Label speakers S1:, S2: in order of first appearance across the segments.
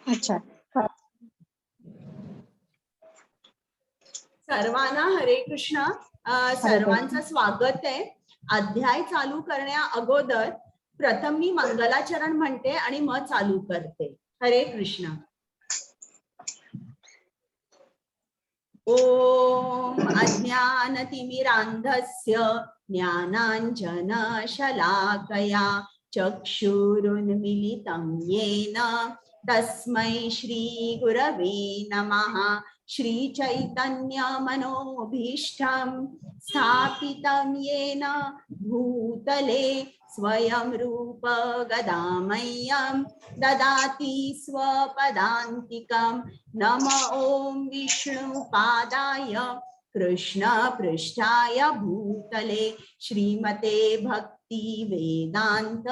S1: अच्छा.
S2: सर्वांना हरे कृष्ण. सर्वांचं स्वागत आहे. अध्याय चालू करण्या अगोदर प्रथम मी मंगलाचरण म्हणते आणि मग चालू करते. हरे कृष्ण. ओम अज्ञानतिमिरान्धस्य ज्ञानाञ्जनशलाकया चक्षुरुन्मीलितं येन तस्मै श्रीगुरवे नमः. श्रीचैतन्यमनोभीष्टं स्थापितं येन भूतले स्वयं रूप गदामह्यं ददाति स्वपदान्तिकं. नमो ॐ विष्णुपादाय कृष्ण पृष्ठाय भूतले श्रीमते भक्ति वेदांत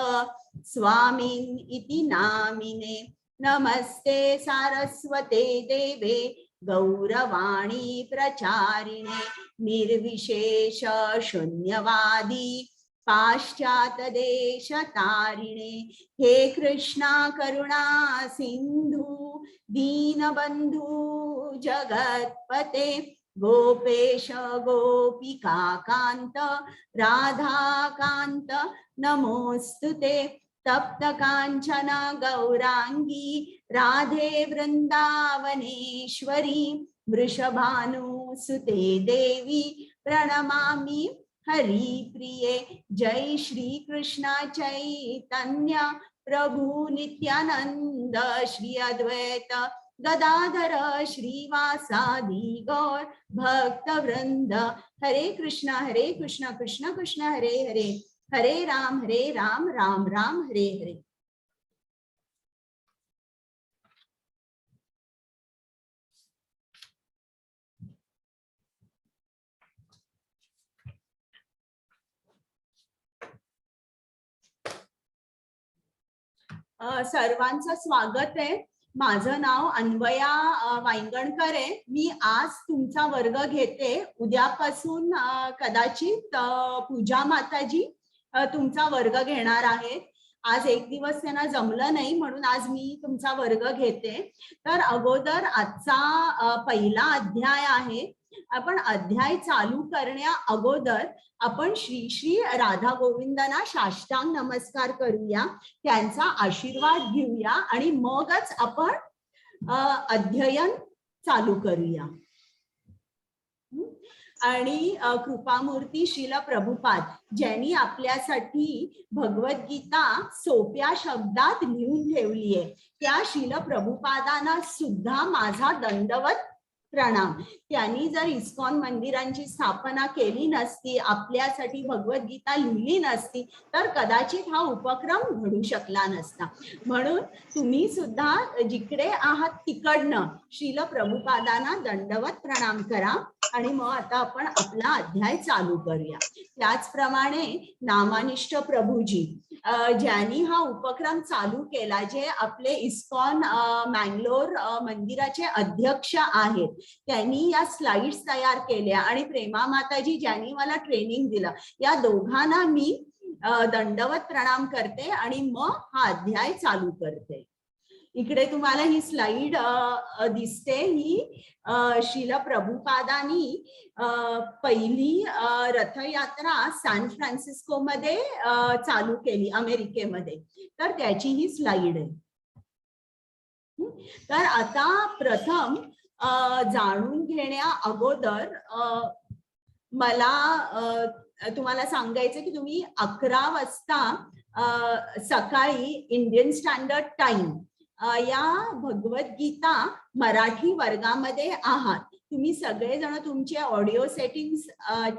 S2: स्वामिन् इति नामिने. नमस्ते सारस्वते देवे गौरवाणी प्रचारिणे निर्विशेष शून्यवादी पाश्चात्य देश तारिणे. हे कृष्णा करुणा सिंधु दीनबंधु जगत्पते गोपेश गोपिका कांत राधा कांत नमोस्तुते. तप्त कांचन गौरांगी राधे वृंदावनेश्वरी वृषभानुसुते देवी प्रणमामि हरिप्रिये. जय श्री कृष्ण चैतन्य प्रभु नित्यानंद श्री अद्वैत गदाधर श्रीवासादि गौर भक्त वृंद. हरे कृष्ण कृष्ण कृष्ण हरे हरे हरे राम राम राम हरे हरे. सर्वांचं स्वागत आहे. माझं नाव अन्वया वांगणकर आहे. मी आज तुमचा वर्ग घेते. उद्यापासून कदाचित पूजा माताजी तुमचा वर्ग घेणार आहेत. आज एक दिवस त्यांना जमलं नाही म्हणून आज मी तुमचा वर्ग घेते. तर अगोदर आजचा पहिला अध्याय आहे. आपण अध्याय चालू करण्या अगोदर आपण श्री श्री राधा गोविंदांना साष्टांग नमस्कार करूया, त्यांचा आशीर्वाद घेऊया आणि मगच आपण अध्ययन चालू करूया. आणि कृपामूर्ती श्रील प्रभुपाद ज्यांनी आपल्यासाठी भगवद्गीता सोप्या शब्दात लिहून ठेवली आहे, त्या श्रील प्रभुपादांना सुद्धा माझा दंडवत प्रणाम. त्यांनी जर इस्कॉन मंदिरांची स्थापना केली नसती, आपल्यासाठी भगवद्गीता लिहिली नसती, तर कदाचित हा उपक्रम घडू शकला नसता. म्हणून तुम्ही सुद्धा जिकडे आहात तिकडनं श्रील प्रभुपादांना दंडवत प्रणाम करा. आणि मग आता आपण आपला अध्याय चालू करूया. त्याचप्रमाणे नामानिष्ठ प्रभूजी ज्यांनी हा उपक्रम चालू केला, जे आपले इस्कॉन मँगलोर मंदिराचे अध्यक्ष आहेत, त्यांनी या स्लाइड्स तयार केल्या. आणि प्रेमा माताजी ज्यांनी मला ट्रेनिंग दिलं, या दोघांना मी दंडवत प्रणाम करते आणि मग हा अध्याय चालू करते. इकडे तुम्हाला ही स्लाइड दिसते. ही श्रील प्रभुपादांनी पहिली रथयात्रा सॅन फ्रान्सिस्को मध्ये चालू केली, अमेरिकेमध्ये. तर त्याची ही स्लाइड आहे. तर आता प्रथम जाणून घेण्या अगोदर मला तुम्हाला सांगायचं की तुम्ही 11 वाजता सकाळी इंडियन स्टँडर्ड टाइम या भगवद्गीता मराठी वर्गामध्ये आहात. तुम्ही सगळेजण तुमचे ऑडिओ सेटिंग्स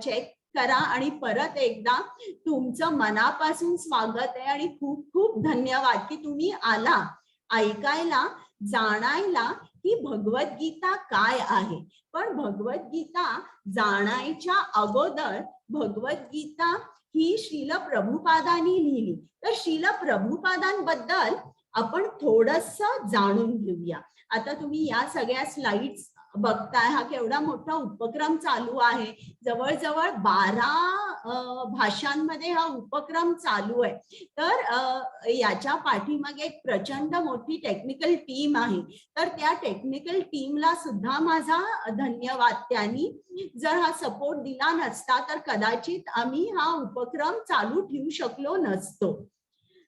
S2: चेक करा आणि परत एकदा तुमचं मनापासून स्वागत आहे आणि खूप खूप धन्यवाद की तुम्ही आला ऐकायला, जाणायला की भगवद्गीता काय आहे. पण भगवद्गीता जाणायच्या अगोदर भगवद्गीता ही श्रील प्रभुपादांनी लिहिली. तर श्रील प्रभुपादांबद्दल आपण थोडंसं जाणून घेऊया. आता तुम्ही या सगळ्या स्लाइड्स बघताय हा केवढा मोठा उपक्रम चालू आहे. जवळजवळ 12 भाषांमध्ये हा उपक्रम चालू आहे. तर याच्या पाठीमागे एक प्रचंड मोठी टेक्निकल टीम आहे. तर त्या टेक्निकल टीमला सुद्धा माझा धन्यवाद. त्यांनी जर हा सपोर्ट दिला नसता तर कदाचित आम्ही हा उपक्रम चालू ठेवू शकलो नसतो.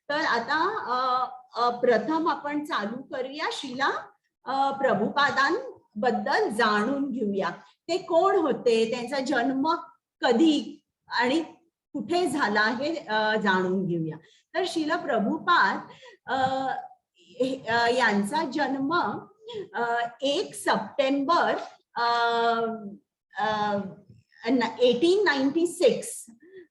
S2: तर आता प्रथम आपण चालू करूया शिला प्रभुपादांबद्दल जाणून घेऊया. ते कोण होते, त्यांचा जन्म कधी आणि कुठे झाला हे जाणून घेऊया. तर शिला प्रभुपाद यांचा जन्म 1 सप्टेंबर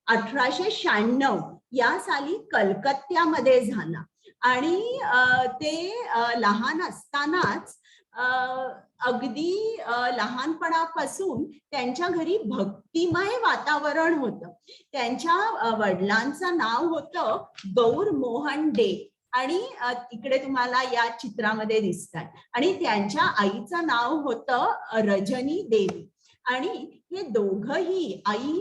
S2: 1896 या साली कलकत्त्यामध्ये झाला. आणि ते लहान असतानाच अगदी लहानपणापासून त्यांच्या घरी भक्तिमय वातावरण होतं. त्यांच्या वडिलांचं नाव होतं गौर मोहन डे आणि इकडे तुम्हाला या चित्रामध्ये दिसतात. आणि त्यांच्या आईचं नाव होतं रजनी देवी. आणि हे दोघही आई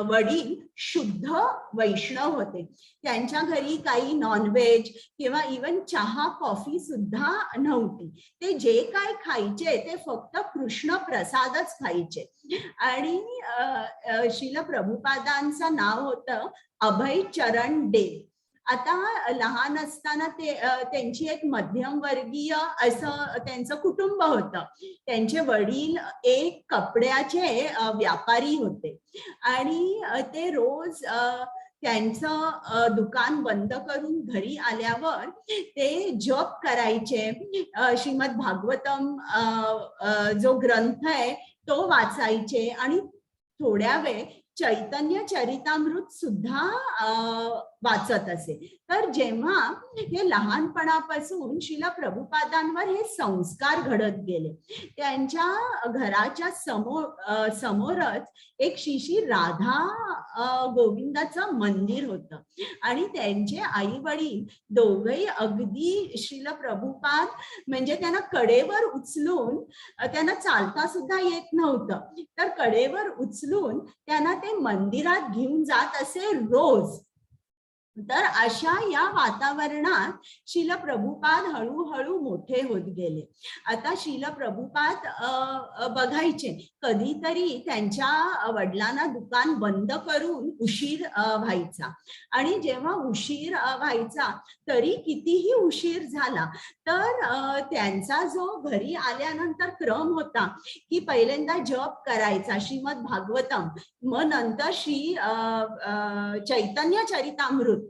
S2: वडील शुद्ध वैष्णव होते. त्यांच्या घरी काही नॉनव्हेज किंवा इवन चहा कॉफी सुद्धा नव्हती. ते जे काय खायचे ते फक्त कृष्ण प्रसादच खायचे. आणि शिला प्रभुपादांचं नाव होतं अभय चरण डे. आता लहान असताना त्यांची एक मध्यमवर्गीय असं त्यांचं कुटुंब होतं. त्यांचे वडील एक कपड्याचे व्यापारी होते आणि ते रोज त्यांचं दुकान बंद करून घरी आल्यावर ते जप करायचे. श्रीमद भागवतम जो ग्रंथ आहे तो वाचायचे आणि थोड्या वेळ चैतन्य चरितामृत सुद्धा वाचत असे. तर जेव्हा हे लहानपणापासून शिला प्रभुपादांवर हे संस्कार घडत गेले. त्यांच्या घराच्या समोरच एक श्री राधा गोविंदाचं मंदिर होतं आणि त्यांचे आई वडील दोघेही अगदी शिला प्रभुपाद म्हणजे त्यांना कडेवर उचलून, त्यांना चालता सुद्धा येत नव्हतं, तर कडेवर उचलून त्यांना ते मंदिरात घेऊन जात असे रोज. तर अशा या वातावरणात शिला प्रभुपाद हळूहळू मोठे होत गेले. आता शिला प्रभुपाद बघायचे कधीतरी त्यांच्या वडिलांना दुकान बंद करून उशीर व्हायचा. आणि जेव्हा उशीर व्हायचा तरी कितीही उशीर झाला तर त्यांचा जो घरी आल्यानंतर क्रम होता की पहिल्यांदा जप करायचा श्रीमद भागवतम, मग नंतर श्री चैतन्य चरितामृत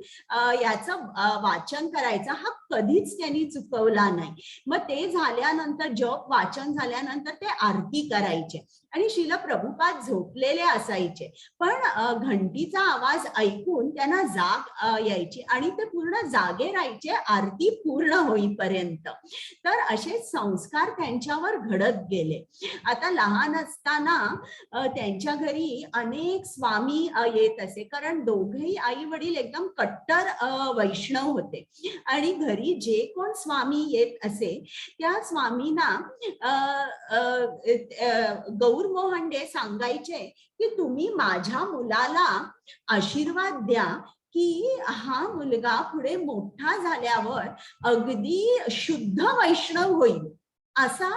S2: याचं वाचन करायचं, हा कधीच त्यांनी चुकवला नाही. मग ते झाल्यानंतर जप वाचन झाल्यानंतर ते आरती करायचे आणि शिला प्रभुपाद झोपलेले असायचे. पण घंटीचा आवाज ऐकून त्यांना जाग यायची आणि ते पूर्ण जागे राहायचे आरती पूर्ण होईपर्यंत. तर असे संस्कार त्यांच्यावर घडत गेले. आता लहान असताना त्यांच्या घरी अनेक स्वामी येत असे, कारण दोघेही आई वडील एकदम कट्टर वैष्णव होते. आणि घरी जे कोण स्वामी येत असे त्या स्वामींना गौर मोहन डे सांगायचे की तुम्ही माझ्या मुलाला आशीर्वाद द्या की हा मुलगा पुढे मोठा झाल्यावर अगदी शुद्ध वैष्णव होईल, असा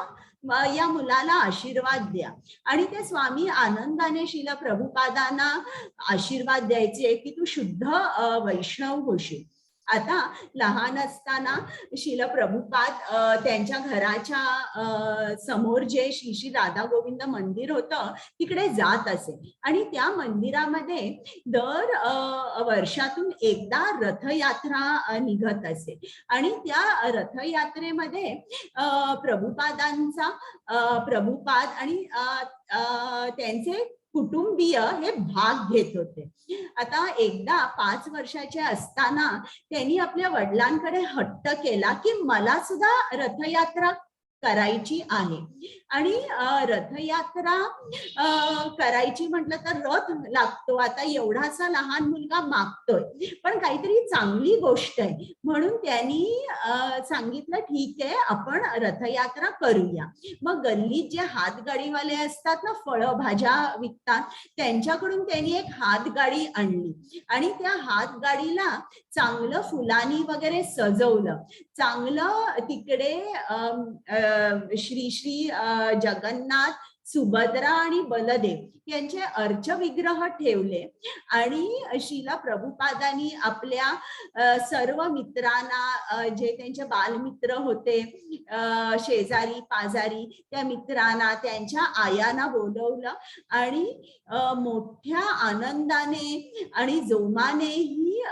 S2: या मुलाला आशीर्वाद द्या. आणि ते स्वामी आनंदाने शिला प्रभुपादांना आशीर्वाद द्यायचे की तू शुद्ध वैष्णव होशील. आता लहान असताना शिला प्रभुपाद त्यांच्या घराच्या समोर जे श्री श्री राधा गोविंद मंदिर होतं तिकडे जात असे. आणि त्या मंदिरामध्ये दर वर्षातून एकदा रथयात्रा निघत असे. आणि त्या रथयात्रेमध्ये प्रभुपाद आणि त्यांचे कुटुंबीय हे भाग घेत होते. आता एकदा 5 वर्षाचे असताना त्यांनी आपल्या वडिलांकडे हट्ट केला की मला सुद्धा रथयात्रा करायची आहे. आणि रथयात्रा करायची म्हटलं तर रथ लागतो. आता एवढासा लहान मुलगा मागतोय, पण काहीतरी चांगली गोष्ट आहे म्हणून त्यांनी सांगितलं ठीक आहे आपण रथयात्रा करूया. मग गल्लीत जे हातगाडीवाले असतात ना, फळं भाज्या विकतात, त्यांच्याकडून त्यांनी एक हातगाडी आणली आणि त्या हातगाडीला चांगलं फुलांनी वगैरे सजवलं. चांगलं तिकडे श्री श्री जगन्नाथ, सुभद्रा आणि बलदेव यांचे अर्च विग्रह ठेवले. आणि श्रीला प्रभुपादांनी आपल्या सर्व मित्रांना, जे त्यांचे बालमित्र होते, शेजारी पाजारी, त्या मित्रांना, त्यांच्या आयांना बोलवलं आणि मोठ्या आनंदाने आणि जोमाने ही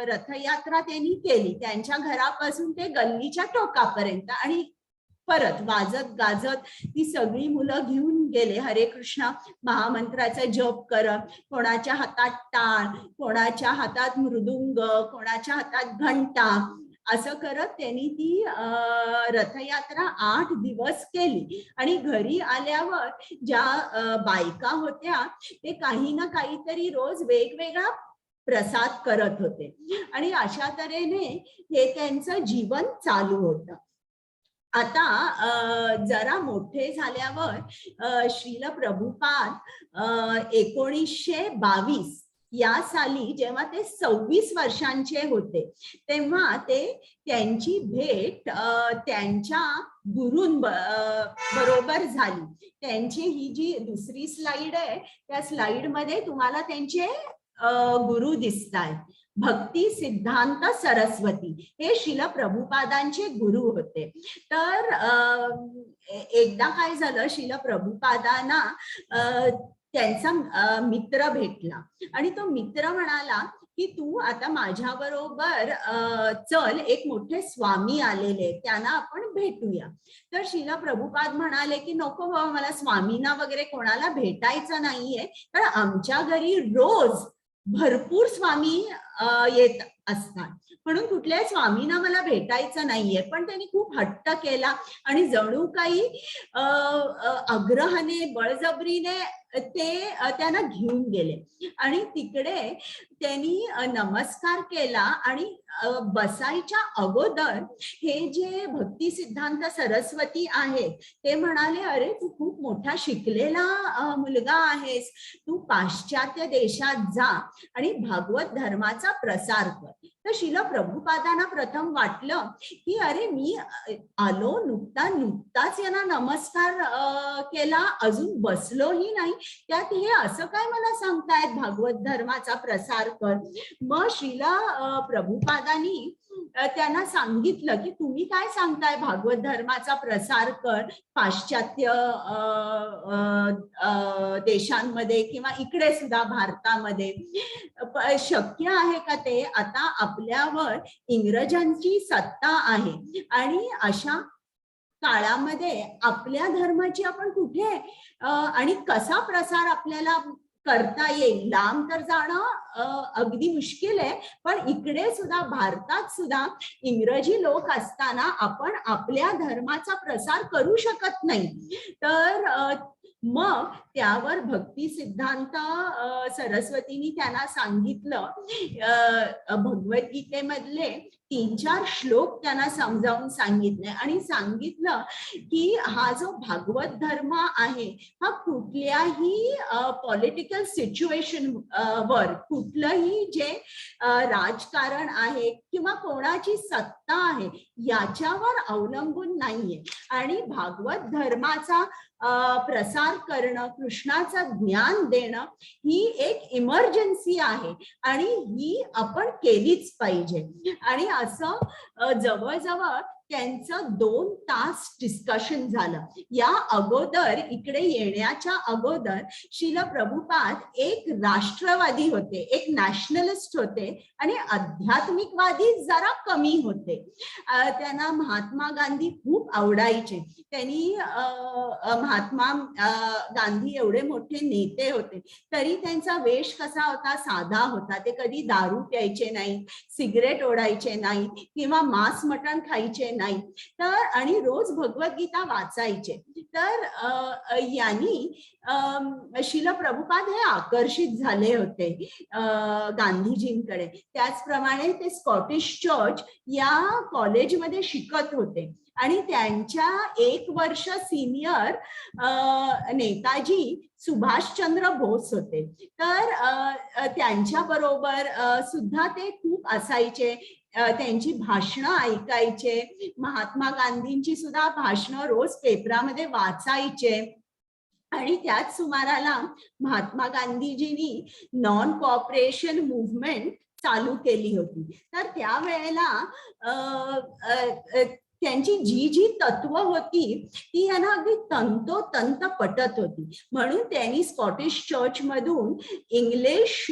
S2: रथयात्रा त्यांनी केली, त्यांच्या घरापासून ते गल्लीच्या टोकापर्यंत. आणि परत वाजत गाजत ती सगळी मुलं घेऊन गेले हरे कृष्ण महामंत्राचा जप करत. कोणाच्या हातात टाळ, कोणाच्या हातात मृदुंग, कोणाच्या हातात घंटा, असं करत त्यांनी ती रथयात्रा 8 दिवस केली. आणि घरी आल्यावर ज्या बायका होत्या ते काही ना काहीतरी रोज वेगवेगळा प्रसाद करत होते. आणि अशा तऱ्हेने हे त्यांचं जीवन चालू होतं. आता जरा मोठे झाल्यावर श्रील प्रभुपाद 1922 या साली जेव्हा ते 26 वर्षांचे होते, तेव्हा ते त्यांची भेट त्यांच्या गुरूंबरोबर झाली. त्यांची ही जी दुसरी स्लाइड आहे, त्या स्लाइड मध्ये तुम्हाला त्यांचे गुरु दिसतायत. भक्ती सिद्धांत सरस्वती हे श्रील प्रभुपादांचे गुरु होते. तर एकदा काय झालं, श्रील प्रभुपादांना त्यांचा मित्र भेटला आणि तो मित्र म्हणाला की तू आता माझ्या बरोबर चल, एक मोठे स्वामी आलेले, त्यांना आपण भेटूया. तर श्रील प्रभुपाद म्हणाले की नको बाबा, मला स्वामींना वगैरे कोणाला भेटायचं नाहीये, तर आमच्या घरी रोज भरपूर स्वामी येत असतात, म्हणून कुठल्याही स्वामींना मला भेटायचं नाहीये. पण त्यांनी खूप हट्ट केला आणि जणू काही आग्रहाने, बळजबरीने ते त्यांना घेऊन गेले. आणि तिकडे त्यांनी नमस्कार केला आणि बसायच्या अगोदर हे जे भक्ती सिद्धांत सरस्वती आहेत ते म्हणाले, अरे तू खूप मोठा शिकलेला मुलगा आहेस, तू पाश्चात्य देशात जा आणि भागवत धर्माचा प्रसार कर. तर श्रील प्रभुपादांना प्रथम वाटलं की अरे मी आलो नुकताच यांना नमस्कार केला, अजून बसलोही नाही, त्यात हे असं काय मला सांगतायत भागवत धर्माचा प्रसार कर. मग श्रील प्रभुपादांनी त्यांना सांगितलं की तुम्ही काय सांगताय भागवत धर्माचा प्रसार कर पाश्चात्य देशांमध्ये किंवा इकडे सुद्धा भारतामध्ये, शक्य आहे का ते? आता आपल्यावर इंग्रजांची सत्ता आहे आणि अशा काळामध्ये आपल्या धर्माची आपण कुठे आणि कसा प्रसार आपल्याला करता येईल? लांब तर जाणं अगदी मुश्किल आहे, पण इकडे सुद्धा भारतात सुद्धा इंग्रजी लोक असताना आपण आपल्या धर्माचा प्रसार करू शकत नाही. तर मग त्यावर भक्ती सिद्धांत सरस्वतींनी त्यांना सांगितलं, भगवद्गीतेमधले 3-4 श्लोक त्यांना समजावून सांगितले आणि सांगितलं की हा जो भागवत धर्म आहे हा कुठल्याही पॉलिटिकल सिच्युएशन वर, कुठलंही जे राजकारण आहे किंवा कोणाची सत्ता आहे याच्यावर अवलंबून नाहीये. आणि भागवत धर्माचा प्रसार करणं, कृष्णाचं ज्ञान देणं ही एक इमर्जन्सी आहे आणि ही आपण केलीच पाहिजे. आणि असं जवळजवळ त्यांचं 2 तास डिस्कशन झालं. या अगोदर, इकडे येण्याच्या अगोदर श्रील प्रभुपाद एक राष्ट्रवादी होते, एक नॅशनलिस्ट होते आणि आध्यात्मिकवादी जरा कमी होते. त्यांना महात्मा गांधी खूप खूप आवडायचे. त्यांनी महात्मा गांधी एवढे मोठे नेते होते तरी त्यांचा वेश कसा होता, साधा होता. ते कधी दारू प्यायचे नाही, सिगरेट ओढायचे नाही किंवा मांस मटण खायचे नाही. तर आणि रोज भगवद्गीता वाचायचे. तर यांनी शिल प्रभुपाद हे आकर्षित झाले होते गांधीजींकडे. त्याचप्रमाणे ते स्कॉटिश चर्च या कॉलेजमध्ये शिकत होते आणि त्यांच्या 1 वर्ष सिनियर नेताजी सुभाषचंद्र बोस होते. तर त्यांच्या बरोबर सुद्धा ते खूप असायचे. त्यांची भाषणं ऐकायचे. महात्मा गांधींची सुद्धा भाषणं रोज पेपरामध्ये वाचायचे. आणि त्याच सुमाराला महात्मा गांधीजींनी नॉन कॉपरेशन मूव्हमेंट चालू केली होती. तर त्यावेळेला त्यांची जी जी तत्व होती ती यांना अगदी तंतोतंत पटत होती. म्हणून त्यांनी स्कॉटिश चर्च मधून इंग्लिश,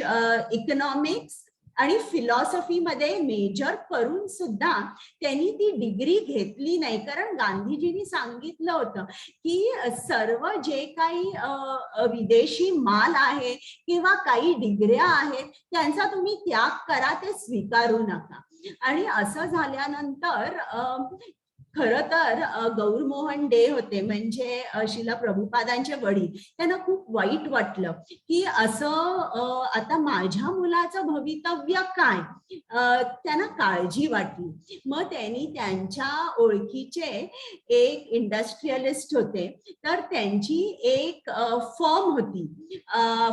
S2: इकॉनॉमिक्स आणि फिलॉसॉफी मध्ये मेजर करून सुद्धा त्यांनी ती डिग्री घेतली नाही. कारण गांधीजींनी सांगितलं होतं की सर्व जे काही विदेशी माल आहे किंवा काही डिग्र्या आहेत त्यांचा तुम्ही त्याग करा, ते स्वीकारू नका. आणि असं झाल्यानंतर खरं तर गौरमोहन डे होते, म्हणजे शिला प्रभुपादांचे वडील. त्यांना खूप वाईट वाटलं की असं आता माझ्या मुलाचं भवितव्य काय. त्यांना काळजी वाटली. मग त्यांनी त्यांच्या ओळखीचे एक इंडस्ट्रियलिस्ट होते, तर त्यांची एक फर्म होती,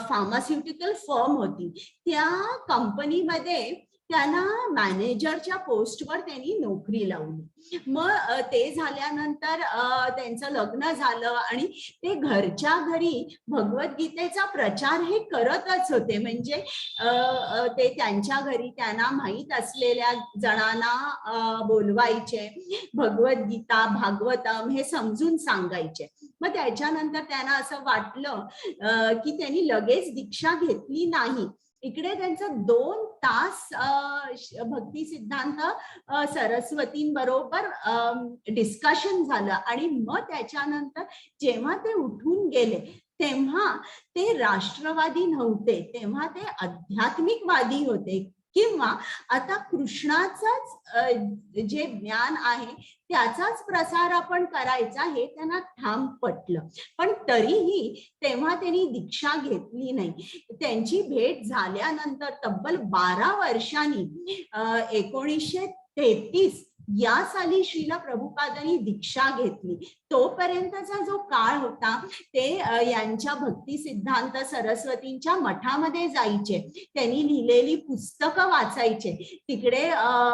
S2: फार्मास्युटिकल फर्म होती. त्या कंपनीमध्ये त्यांना मॅनेजरच्या पोस्टवर त्यांनी नोकरी लावली. मग ते झाल्यानंतर त्यांचं लग्न झालं आणि ते घरच्या घरी भगवद्गीतेचा प्रचार हे करतच होते. म्हणजे ते त्यांच्या घरी त्यांना माहीत असलेल्या जणांना बोलवायचे, भगवद्गीता, भागवतम हे समजून सांगायचे. मग त्याच्यानंतर त्यांना असं वाटलं की त्यांनी लगेच दीक्षा घेतली नाही. इकडे त्यांचं 2 तास भक्ती सिद्धांत सरस्वतींबरोबर डिस्कशन झालं आणि मग त्याच्यानंतर जेव्हा ते उठून गेले तेव्हा ते राष्ट्रवादी नव्हते, तेव्हा ते आध्यात्मिकवादी होते. किंवा आता कृष्णाचंच जे ज्ञान आहे त्याचाच प्रसार आपण करायचा हे त्यांना ठाम पटलं. पण तरीही तेव्हा त्यांनी दीक्षा घेतली नाही. त्यांची भेट झाल्यानंतर तब्बल 12 वर्षांनी 1933 या साली श्रीला प्रभुपादांनी दीक्षा घेतली. तोपर्यंतचा जो काळ होता ते यांच्या भक्ती सिद्धांत सरस्वतींच्या मठामध्ये जायचे, त्यांनी लिहिलेली पुस्तकं वाचायचे. तिकडे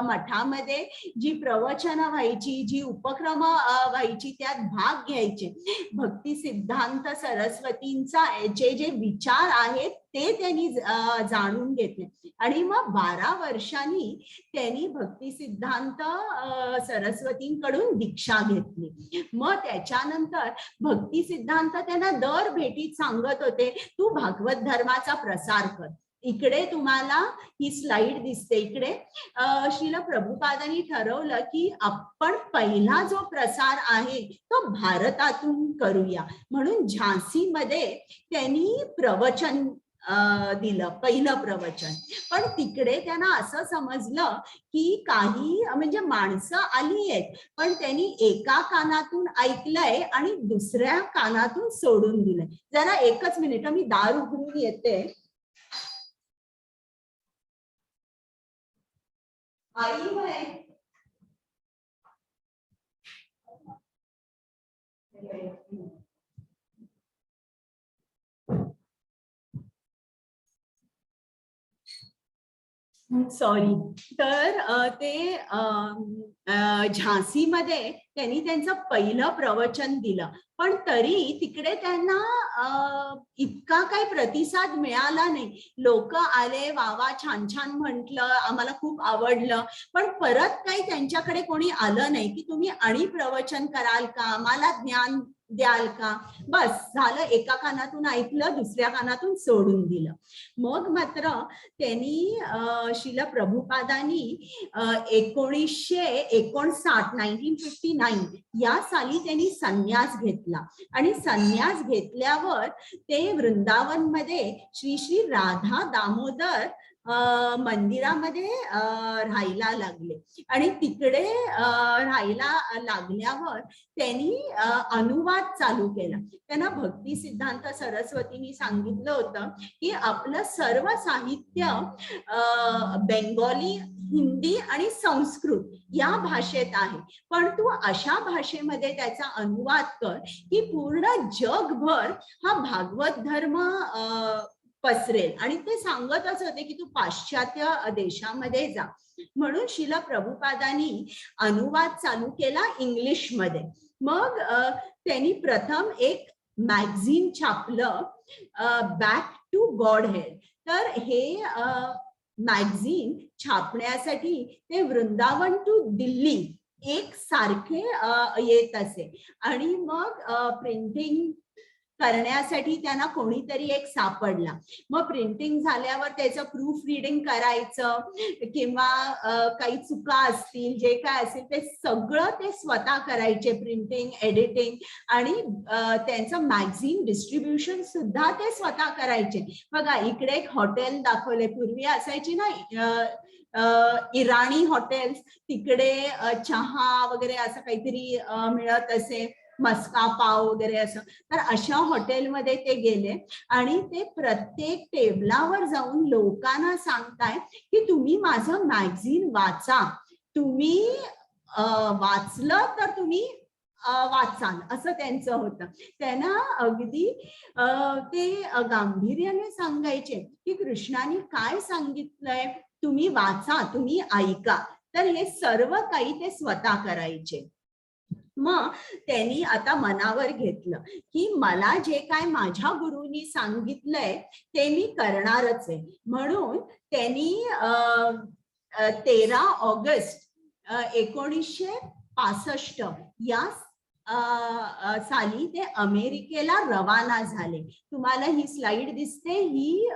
S2: मठामध्ये जी प्रवचनं व्हायची, जी उपक्रम व्हायची त्यात भाग घ्यायचे. भक्ती सिद्धांत सरस्वतींचा जे जे विचार आहेत ते त्यांनी जाणून घेतले. आणि मग 12 वर्षांनी त्यांनी भक्ती सिद्धांत सरस्वतींकडून दीक्षा घेतली. मग त्याच्यानंतर भक्ती सिद्धांत त्यांना दर भेटीत सांगत होते, तू भागवत धर्माचा प्रसार कर. इकडे तुम्हाला ही स्लाइड दिसते. इकडे श्रील प्रभुपादांनी ठरवलं की आपण पहिला जो प्रसार आहे तो भारतातून करूया. म्हणून झांसीमध्ये त्यांनी प्रवचन दिलं, पहिलं प्रवचन. पण तिकडे त्यांना असं समजलं की काही म्हणजे माणसं आली आहेत, पण त्यांनी एका कानातून ऐकलंय आणि दुसऱ्या कानातून सोडून दिलंय. जरा एकच मिनिट, मी दार उघडून येते. आई बाय सॉरी. तर ते झांसीमध्ये त्यांनी त्यांचं पहिलं प्रवचन दिलं. पण तरी तिकडे त्यांना इतका काही प्रतिसाद मिळाला नाही. लोक आले, वावा, छान छान म्हटलं, आम्हाला खूप आवडलं. पण परत काही त्यांच्याकडे कोणी आलं नाही की तुम्ही आणि प्रवचन कराल का, आम्हाला ज्ञान द्याल का? बस झालं, एका कानातून ऐकलं, दुसऱ्या कानातून सोडून दिलं. मग मात्र त्यांनी शिला प्रभुपादांनी 1959 या साली त्यांनी संन्यास घेतला आणि संन्यास घेतल्यावर ते वृंदावन मध्ये श्री श्री राधा दामोदर मंदिरामध्ये राहायला लागले आणि तिकडे राहायला लागल्यावर त्यांनी अनुवाद चालू केला. त्यांना भक्ती सिद्धांत सरस्वतींनी सांगितलं होतं की आपलं सर्व साहित्य बेंगॉली, हिंदी आणि संस्कृत या भाषेत आहे, पण तू अशा भाषेमध्ये त्याचा अनुवाद कर की पूर्ण जगभर हा भागवत धर्म पसरेल. आणि ते सांगतच होते की तू पाश्चात्य देशामध्ये जा. म्हणून शिला प्रभुपादांनी अनुवाद चालू केला इंग्लिश मध्ये. मग त्यांनी प्रथम एक मॅगझिन छापलं, बॅक टू गॉड हेड. तर हे मॅगझिन छापण्यासाठी ते वृंदावन टू दिल्ली एक सारखे येत असे आणि मग प्रिंटिंग करण्यासाठी त्यांना कोणीतरी एक सापडला. मग प्रिंटिंग झाल्यावर त्याचं प्रूफ रिडिंग करायचं किंवा काही चुका असतील, जे काय असेल ते सगळं ते स्वतः करायचे, प्रिंटिंग, एडिटिंग आणि त्यांचं मॅगझिन डिस्ट्रीब्युशन सुद्धा ते स्वतः करायचे. बघा इकडे एक हॉटेल दाखवले, पूर्वी असायची ना इराणी हॉटेल्स, तिकडे चहा वगैरे असं काहीतरी मिळत असे, मस्का पाव वगैरे असं. तर अशा हॉटेलमध्ये ते गेले आणि ते प्रत्येक टेबलावर जाऊन लोकांना सांगताय की तुम्ही माझं मॅगझिन वाचा, तुम्ही वाचलं तर तुम्ही वाचाल, असं त्यांचं होतं. त्यांना अगदी ते गांभीर्याने सांगायचे की कृष्णाने काय सांगितलंय, तुम्ही वाचा, तुम्ही ऐका. तर हे सर्व काही ते स्वतः करायचे. मग त्यांनी आता मनावर घेतलं की मला जे काय माझ्या गुरुनी सांगितलंय ते मी करणारच आहे. म्हणून त्यांनी 13 ऑगस्ट 1965 या साली ते अमेरिकेला रवाना झाले. तुम्हाला ही स्लाइड दिसते, ही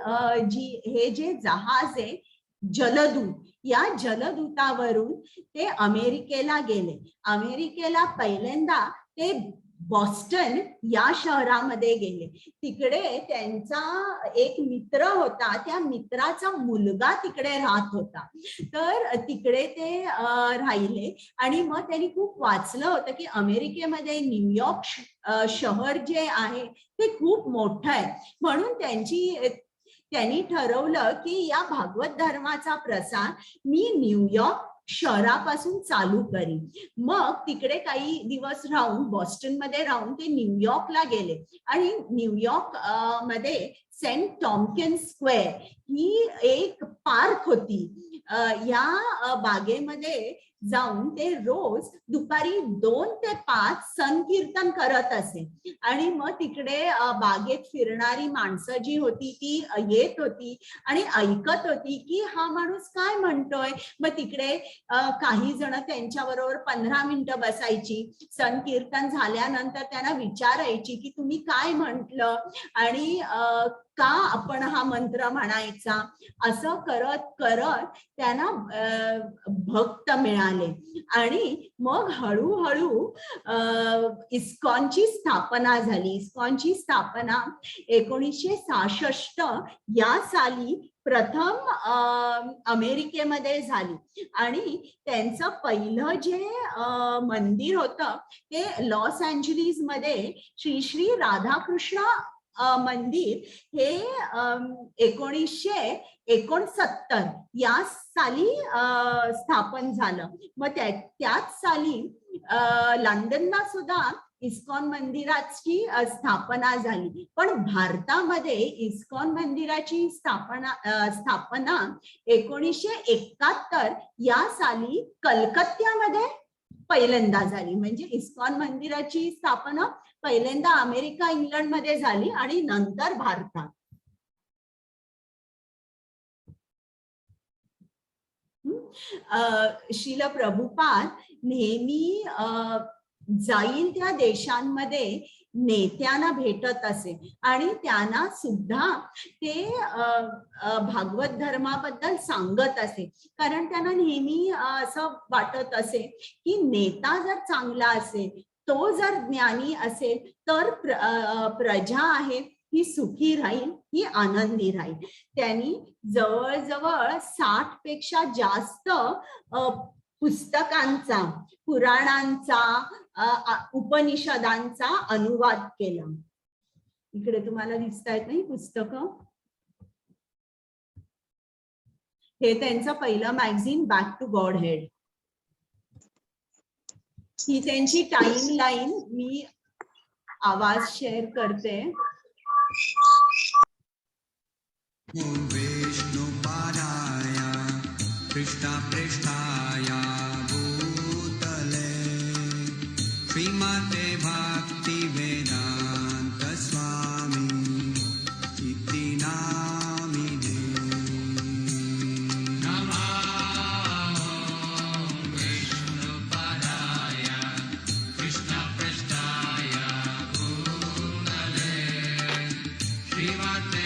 S2: हे जे जहाज आहे जलदूत, या जलदूतावरून ते अमेरिकेला गेले. अमेरिकेला पहिल्यांदा ते बॉस्टन या शहरामध्ये गेले. तिकडे त्यांचा एक मित्र होता, त्या मित्राचा मुलगा तिकडे राहत होता. तर तिकडे ते राहिले आणि मग त्यांनी खूप वाचलं होतं की अमेरिकेमध्ये न्यूयॉर्क शहर जे आहे ते खूप मोठं आहे. म्हणून त्यांनी ठरवलं की या भागवत धर्माचा प्रसार मी न्यूयॉर्क शहरापासून चालू करीन. मग तिकडे काही दिवस राहून, बॉस्टन मध्ये राहून ते न्यूयॉर्कला गेले आणि न्यूयॉर्क मध्ये सेंट टॉम्किन्स स्क्वेअर ही एक पार्क होती. या बागेमध्ये जाऊन ते रोज दुपारी 2 ते 5 संकीर्तन करत असे. आणि मग तिकडे बागेत फिरणारी माणसं जी होती ती येत होती आणि ऐकत होती की हा माणूस काय म्हणतोय. मग तिकडे काही जण त्यांच्याबरोबर 15 मिनिटं बसायची. संकीर्तन झाल्यानंतर त्यांना विचारायची की तुम्ही काय म्हंटल आणि का आपण हा मंत्र म्हणायचा. असं करत करत त्यांना भक्त मिळाले आणि मग हळूहळू इस्कॉनची स्थापना झाली. इस्कॉनची स्थापना 1966 या साली प्रथम अमेरिकेमध्ये झाली आणि त्यांचं पहिलं जे मंदिर होतं ते लॉस एंजलिस मध्ये श्री श्री राधाकृष्ण मंदिर हे 1969 या साली स्थापन झालं. मग त्याच साली लंडनला सुद्धा इस्कॉन मंदिराची स्थापना झाली. पण भारतामध्ये इस्कॉन मंदिराची स्थापना 1971 या साली कलकत्त्यामध्ये पहिल्यांदा झाली. म्हणजे इस्कॉन मंदिराची स्थापना पहिल्यांदा अमेरिका, इंग्लंडमध्ये झाली आणि नंतर भारतात. श्रील प्रभुपाद नेहमी जाईल त्या देशांमध्ये नेत्यांना भेटत असे आणि त्यांना सुद्धा ते भागवत धर्माबद्दल सांगत असे, कारण त्यांना नेहमी असं वाटत असे की नेता जर चांगला असेल, तो जर ज्ञानी असेल, तर प्रजा आहे ही सुखी राहील, ही आनंदी राहील. त्यांनी जवळजवळ 60 पेक्षा जास्त पुस्तकांचा, पुराणांचा, उपनिषदांचा अनुवाद केला. इकडे तुम्हाला दिसतायत नाही पुस्तकं. हे त्यांचं पहिलं magazine back to Godhead. ही त्यांची टाइमलाईन मी आवाज शेअर करते.
S1: विष्णुपादाय कृष्णप्रेष्ठाय भूतले श्रीमते भक्तिवेदान्त स्वामी इति नामिने. नमः विष्णुपादाय कृष्णप्रेष्ठाय भूतले श्रीमते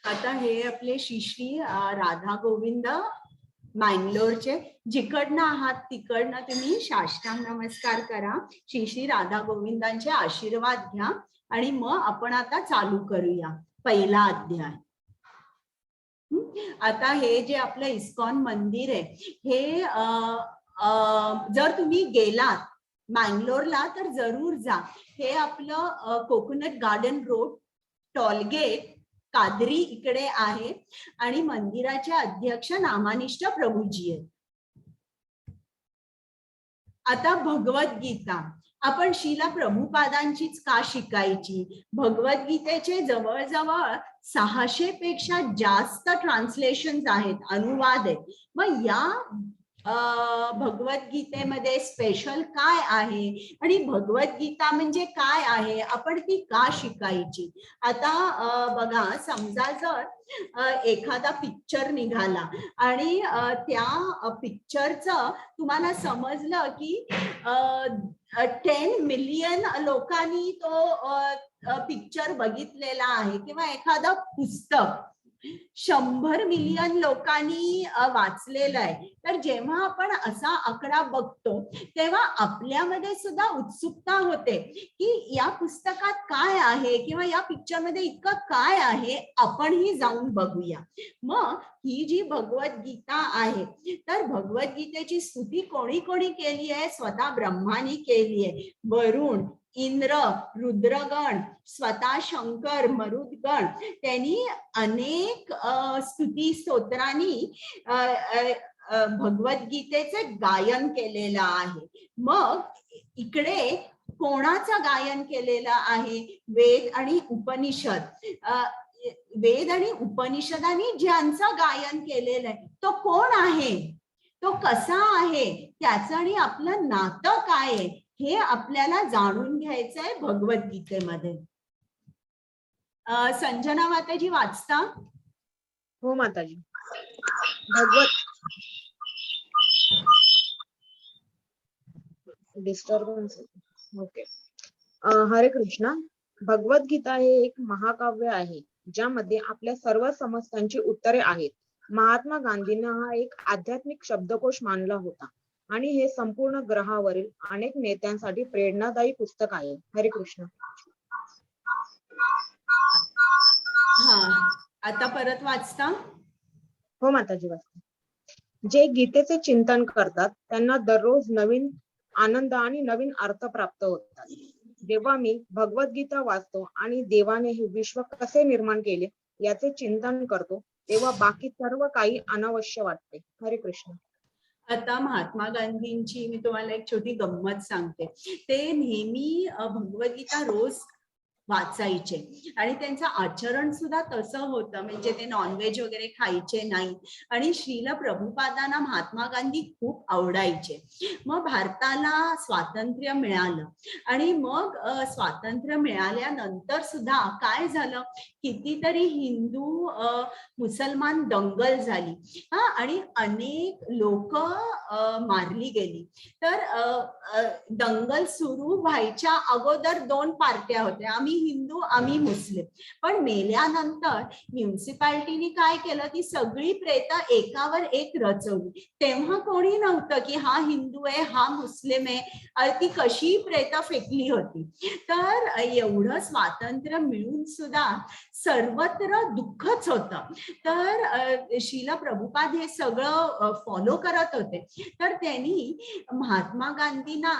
S2: आता हे आपले श्री राधा गोविंद मँगलोरचे, जिकडनं आहात तिकडनं तुम्ही साष्टांग नमस्कार करा, श्री राधा गोविंदांचे आशीर्वाद घ्या आणि मग आपण आता चालू करूया पहिला अध्याय. आता हे जे आपलं इस्कॉन मंदिर आहे, हे जर तुम्ही गेलात मँगलोरला तर जरूर जा. हे आपलं coconut garden road, toll gate, Qadri इकडे आहे आणि मंदिराचे अध्यक्ष नामानिष्ठ प्रभूजी आहेत. आता भगवद्गीता आपण श्रीला प्रभुपादांचीच का शिकायची? भगवद्गीतेचे जवळजवळ 600 पेक्षा जास्त ट्रान्सलेशन आहेत, अनुवाद आहेत. मग या भगवद्गीतेमध्ये स्पेशल काय आहे आणि भगवद्गीता म्हणजे काय आहे, आपण ती का शिकायची? आता बघा, समजा जर एखादा पिक्चर निघाला आणि त्या पिक्चरचं तुम्हाला समजलं की 10 मिलियन लोकांनी तो पिक्चर बघितलेला आहे, किंवा एखादं पुस्तक 100 मिलियन लोकांनी वाचलेलं आहे, तर जेव्हा आपण असा आकडा बघतो तेव्हा आपल्यामध्ये सुद्धा उत्सुकता होते की या पुस्तकात काय आहे किंवा या पिक्चरमध्ये इतकं काय आहे, आपणही जाऊन बघूया. मग ही जी भगवद्गीता आहे, तर भगवद्गीतेची स्तुती कोणी कोणी केली आहे? स्वतः ब्रह्मानी केली आहे. वरुण, इंद्र, रुद्रगण, स्वतः शंकर, मरुदगण, त्यांनी अनेक स्तुती स्तोत्रांनी भगवद्गीतेचे गायन केलेलं आहे. मग इकडे कोणाचं गायन केलेलं आहे? वेद आणि उपनिषद. वेद आणि उपनिषदांनी ज्यांचं गायन केलेलं आहे तो कोण आहे, तो कसा आहे, त्याचं आणि आपलं नातं काय आहे, हे आपल्याला जाणून घ्यायचं आहे भगवद्गीतेमध्ये. संजना माताजी वाचता?
S3: हो माताजी. भगवत डिस्टर्बन्स. ओके. हरे कृष्णा. भगवद्गीता हे एक महाकाव्य आहे ज्यामध्ये आपल्या सर्व समस्यांची उत्तरे आहेत. महात्मा गांधींना हा एक आध्यात्मिक शब्दकोश मानला होता आणि हे संपूर्ण ग्रहावरील अनेक नेत्यांसाठी प्रेरणादायी पुस्तक आहे. हरे कृष्ण.
S2: हा, आता परत वाचता?
S3: हो माताजी वाचता. जे गीतेचे चिंतन करतात त्यांना दररोज नवीन आनंद आणि नवीन अर्थ प्राप्त होतात. जेव्हा मी भगवद्गीता वाचतो आणि देवाने हे विश्व कसे निर्माण केले याचे चिंतन करतो तेव्हा बाकी सर्व काही अनावश्यक वाटते. हरे कृष्ण.
S2: आता महात्मा गांधींची मी तुम्हाला एक छोटी गंमत सांगते. ते नेहमी भगवद्गीता रोज वाचायचे आणि त्यांचं आचरण सुद्धा तसं होतं, म्हणजे ते नॉनव्हेज वगैरे खायचे नाही. आणि श्रील प्रभुपादांना महात्मा गांधी खूप आवडायचे. मग भारताला स्वातंत्र्य मिळालं आणि मग स्वातंत्र्य मिळाल्यानंतर सुद्धा काय झालं, कितीतरी हिंदू मुसलमान दंगल झाली हा, आणि अनेक लोक मारली गेली. तर दंगल सुरू व्हायच्या अगोदर दोन पार्ट्या होत्या, आम्ही हिंदू आम्ही मुस्लिम. पण मेल्यानंतर म्युन्सिपाल्टीनी काय केलं, ती सगळी प्रेत एकावर एक रचवली. तेव्हा कोणी नव्हतं की हा हिंदू आहे हा मुस्लिम आहे, ती कशी प्रेत फेकली होती. तर एवढं स्वातंत्र्य मिळून सुद्धा सर्वत्र दुःखच होतं. तर श्रील प्रभुपाद हे सगळं फॉलो करत होते. तर त्यांनी महात्मा गांधींना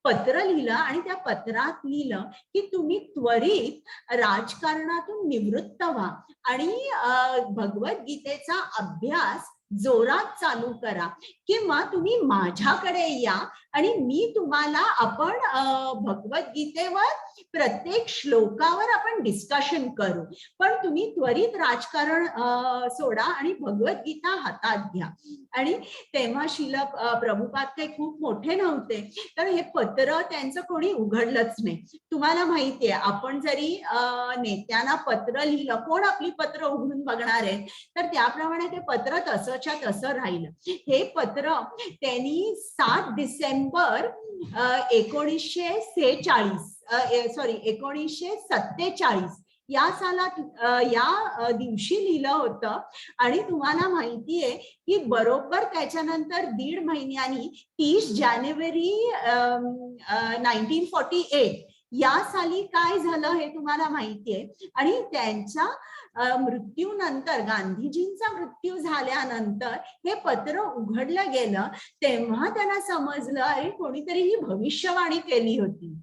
S2: पत्र लिहिलं आणि त्या पत्रात लिहिलं की तुम्ही त्वरित राजकारणातून निवृत्त व्हा आणि भगवद्गीतेचा अभ्यास जोरात चालू करा, किंवा तुम्ही माझ्याकडे या आणि मी तुम्हाला आपण भगवद्गीतेवर प्रत्येक श्लोकावर आपण डिस्कशन करू. पण तुम्ही त्वरित राजकारण सोडा आणि भगवद्गीता हातात घ्या. आणि तेव्हा श्रील प्रभुपाद काही खूप मोठे नव्हते, तर हे पत्र त्यांचं कोणी उघडलंच नाही. तुम्हाला माहितीये, आपण जरी नेत्यांना पत्र लिहिलं, कोण आपली पत्र उघडून बघणार आहे, तर त्याप्रमाणे ते पत्र तसंच्या तसं राहिलं. हे पत्र त्यांनी 7 डिसेंबर 1947 या सालात या दिवशी लिहिलं होतं. आणि तुम्हाला माहितीये की बरोबर त्याच्यानंतर 1.5 महिन्यांनी 30 जानेवारी 1948 या साली काय झालं हे तुम्हाला माहितीये. आणि त्यांच्या मृत्यूनंतर, गांधीजींचा मृत्यू झाल्यानंतर हे पत्र उघडलं गेलं, तेव्हा त्यांना समजलं अरे कोणीतरी ही भविष्यवाणी केली होती.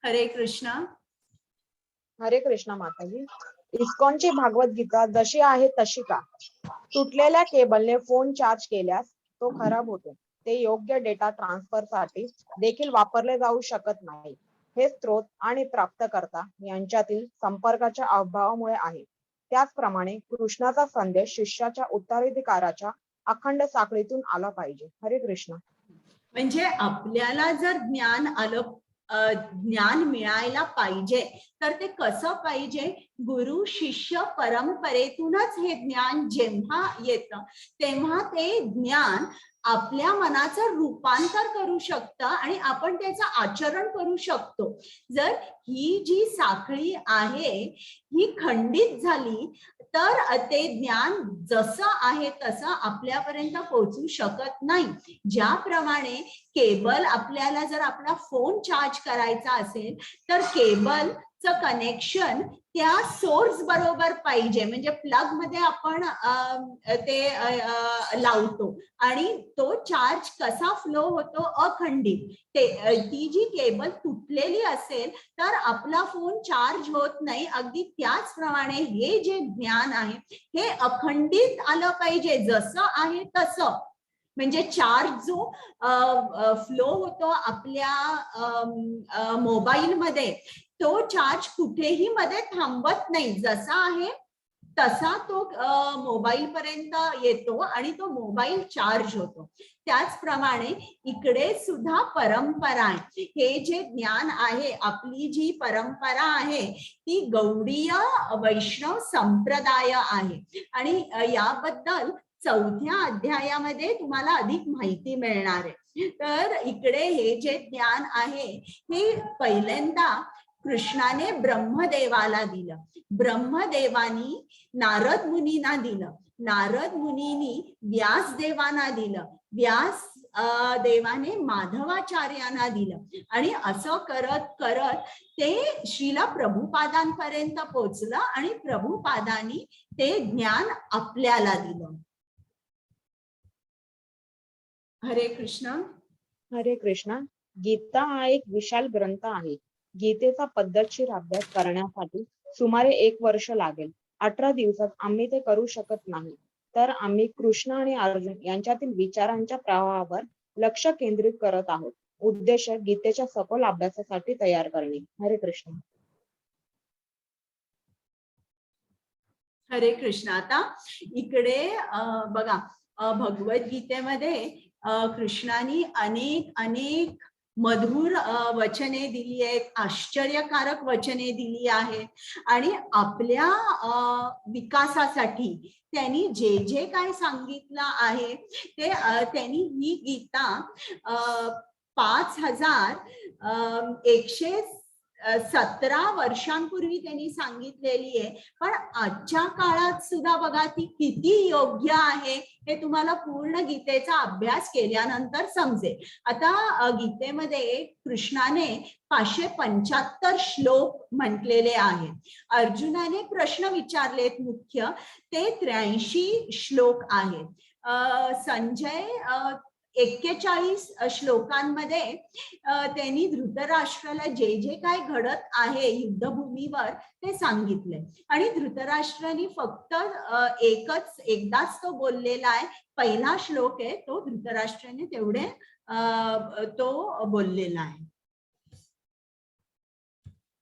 S2: हरे कृष्ण.
S3: हरे कृष्ण माताजी. इस्कॉनची भागवत जशी आहे तशी का? तुटलेल्या केबलने फोन चार्ज केल्यास तो खराब होतो. ते योग्य डेटा ट्रान्सफर साठी देखील वापरले जाऊ शकत नाही. हे स्त्रोत आणि प्राप्तकर्ता यांच्यातील संपर्काच्या अभावामुळे आहे. त्याचप्रमाणे कृष्णाचा संदेश शिष्याच्या उत्तराधिकाराच्या अखंड साखळीतून आला पाहिजे. हरे कृष्ण.
S2: म्हणजे आपल्याला जर ज्ञान मिळायला पाहिजे तर ते कसं पाहिजे, गुरु शिष्य परंपरेतूनच हे ज्ञान जेव्हा येतं तेव्हा ते ज्ञान आपल्या मनाचं रूपांतर करू शकतं आणि आपण त्याचं आचरण करू शकतो. जर ही जी साखळी आहे ही खंडित झाली तर ते ज्ञान जसं आहे तसं आपल्यापर्यंत पोहोचू शकत नाही. ज्याप्रमाणे केबल, आपल्याला जर आपला फोन चार्ज करायचा असेल तर केबलचं कनेक्शन त्या सोर्स बरोबर पाहिजे, म्हणजे प्लग मध्ये आपण ते लावतो आणि तो चार्ज कसा फ्लो होतो अखंडित. ती जी केबल तुटलेली असेल तर आपला फोन चार्ज होत नाही. अगदी त्याचप्रमाणे हे जे ज्ञान आहे हे अखंडित आलं पाहिजे, जसं आहे तसं. म्हणजे चार्ज जो फ्लो होतो आपल्या मोबाईल मध्ये, तो चार्ज कुठेही मध्ये थांबत नाही, जसा आहे तसा तो मोबाईल पर्यंत येतो आणि तो मोबाईल चार्ज होतो. त्याचप्रमाणे इकडे सुद्धा परंपरा आहे. हे जे ज्ञान आहे, आपली जी परंपरा आहे ती गौडीय वैष्णव संप्रदाय आहे आणि याबद्दल 4थ्या अध्यायामध्ये तुम्हाला अधिक माहिती मिळणार आहे. तर इकडे हे जे ज्ञान आहे हे पहिल्यांदा कृष्णाने ब्रह्मदेवाला दिलं. ब्रह्मदेवानी नारद मुनींना दिलं. नारद मुनींनी व्यासदेवांना दिलं. व्यास देवाने माधवाचार्यांना दिलं. आणि असं करत करत ते श्रील प्रभुपादांपर्यंत पोहोचलं आणि प्रभुपादांनी ते ज्ञान आपल्याला दिलं. हरे कृष्ण.
S3: हरे कृष्ण. गीता हा एक विशाल ग्रंथ आहे. गीतेचा पद्धतशीर अभ्यास करण्यासाठी सुमारे 1 वर्ष लागेल. 18 दिवसात आम्ही ते करू शकत नाही, तर आम्ही कृष्ण आणि अर्जुन यांच्यातील विचारांच्या प्रवाहावर लक्ष केंद्रित करत आहोत. उद्देश गीतेच्या सखोल अभ्यासासाठी तयार करणे. हरे कृष्ण.
S2: हरे कृष्ण. आता इकडे बघा भगवद्गीतेमध्ये कृष्णाने अनेक अनेक मधुर वचने दिली आहेत, आश्चर्यकारक वचने दिली आहेत आणि आपल्या विकासासाठी त्यांनी जे जे काय सांगितलं आहे ते त्यांनी ही गीता 5117 वर्षांपूर्वी त्यांनी सांगितलेली आहे. पण आजच्या काळात सुद्धा बघा ती किती योग्य आहे हे तुम्हाला पूर्ण गीतेचा अभ्यास केल्यानंतर समजेल. आता गीतेमध्ये कृष्णाने 575 श्लोक म्हटलेले आहेत. अर्जुनाने प्रश्न विचारलेत मुख्य ते 83 श्लोक आहेत. संजय 41 श्लोकांमध्ये त्यांनी धृतराष्ट्राला जे जे काय घडत आहे युद्धभूमीवर ते सांगितले आणि धृतराष्ट्राने फक्त एकदाच तो बोललेला आहे. पहिला श्लोक आहे तो धृतराष्ट्राने तेवढे तो बोललेला आहे.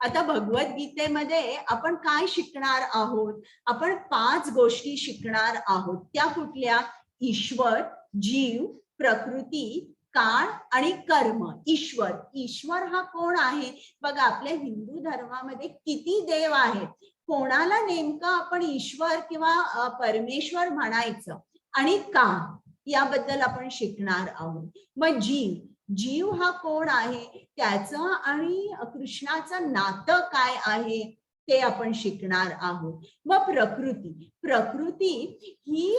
S2: आता भगवद्गीतेमध्ये आपण काय शिकणार आहोत? आपण 5 गोष्टी शिकणार आहोत. त्या कुठल्या? ईश्वर, जीव, प्रकृती, काळ आणि कर्म. ईश्वर, ईश्वर हा कोण आहे? बघा आपल्या हिंदू धर्मामध्ये किती देव आहेत, कोणाला नेमकं आपण ईश्वर किंवा परमेश्वर म्हणायचं आणि का, याबद्दल आपण शिकणार आहोत. मग जीव, जीव हा कोण आहे, त्याचं आणि कृष्णाचं नातं काय आहे ते आपण शिकणार आहोत. मग प्रकृती, प्रकृती ही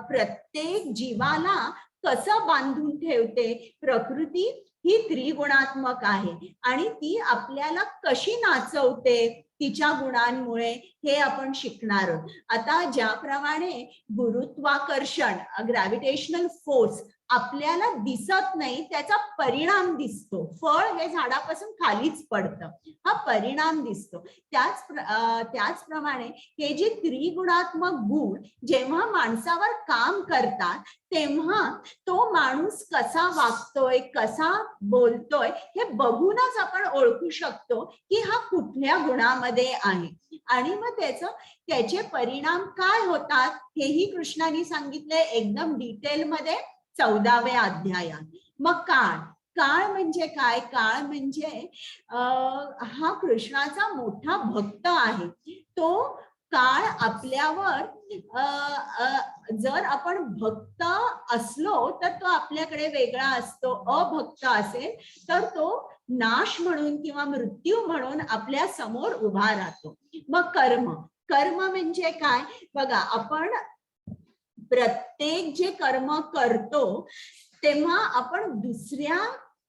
S2: प्रत्येक जीवाला कसं बांधून ठेवते. प्रकृती ही त्रिगुणात्मक आहे आणि ती आपल्याला कशी नाचवते तिच्या गुणांमुळे हे आपण शिकणार आहोत. आता ज्याप्रमाणे गुरुत्वाकर्षण, ग्रॅव्हिटेशनल फोर्स आपल्याला दिसत नाही, त्याचा परिणाम दिसतो. फळ हे झाडापासून खालीच पडतं, हा परिणाम दिसतो. त्याचप्रमाणे हे जे त्रिगुणात्मक गुण जेव्हा माणसावर काम करतात तेव्हा तो माणूस कसा वागतोय, कसा बोलतोय हे बघूनच आपण ओळखू शकतो की हा कुठल्या गुणामध्ये आहे आणि मग त्याचे परिणाम काय होतात हेही कृष्णाने सांगितले एकदम डिटेलमध्ये 14व्या अध्यायात. मग काळ, काळ म्हणजे काय? काळ म्हणजे हा कृष्णाचा मोठा भक्त आहे. तो काळ आपल्यावर जर आपण भक्त असलो तर तो आपल्याकडे वेगळा असतो, अभक्त असेल तर तो नाश म्हणून किंवा मृत्यू म्हणून आपल्या समोर उभा राहतो. मग कर्म, कर्म म्हणजे काय? बघा आपण प्रत्येक जे कर्म करतो तेव्हा आपण दुसऱ्या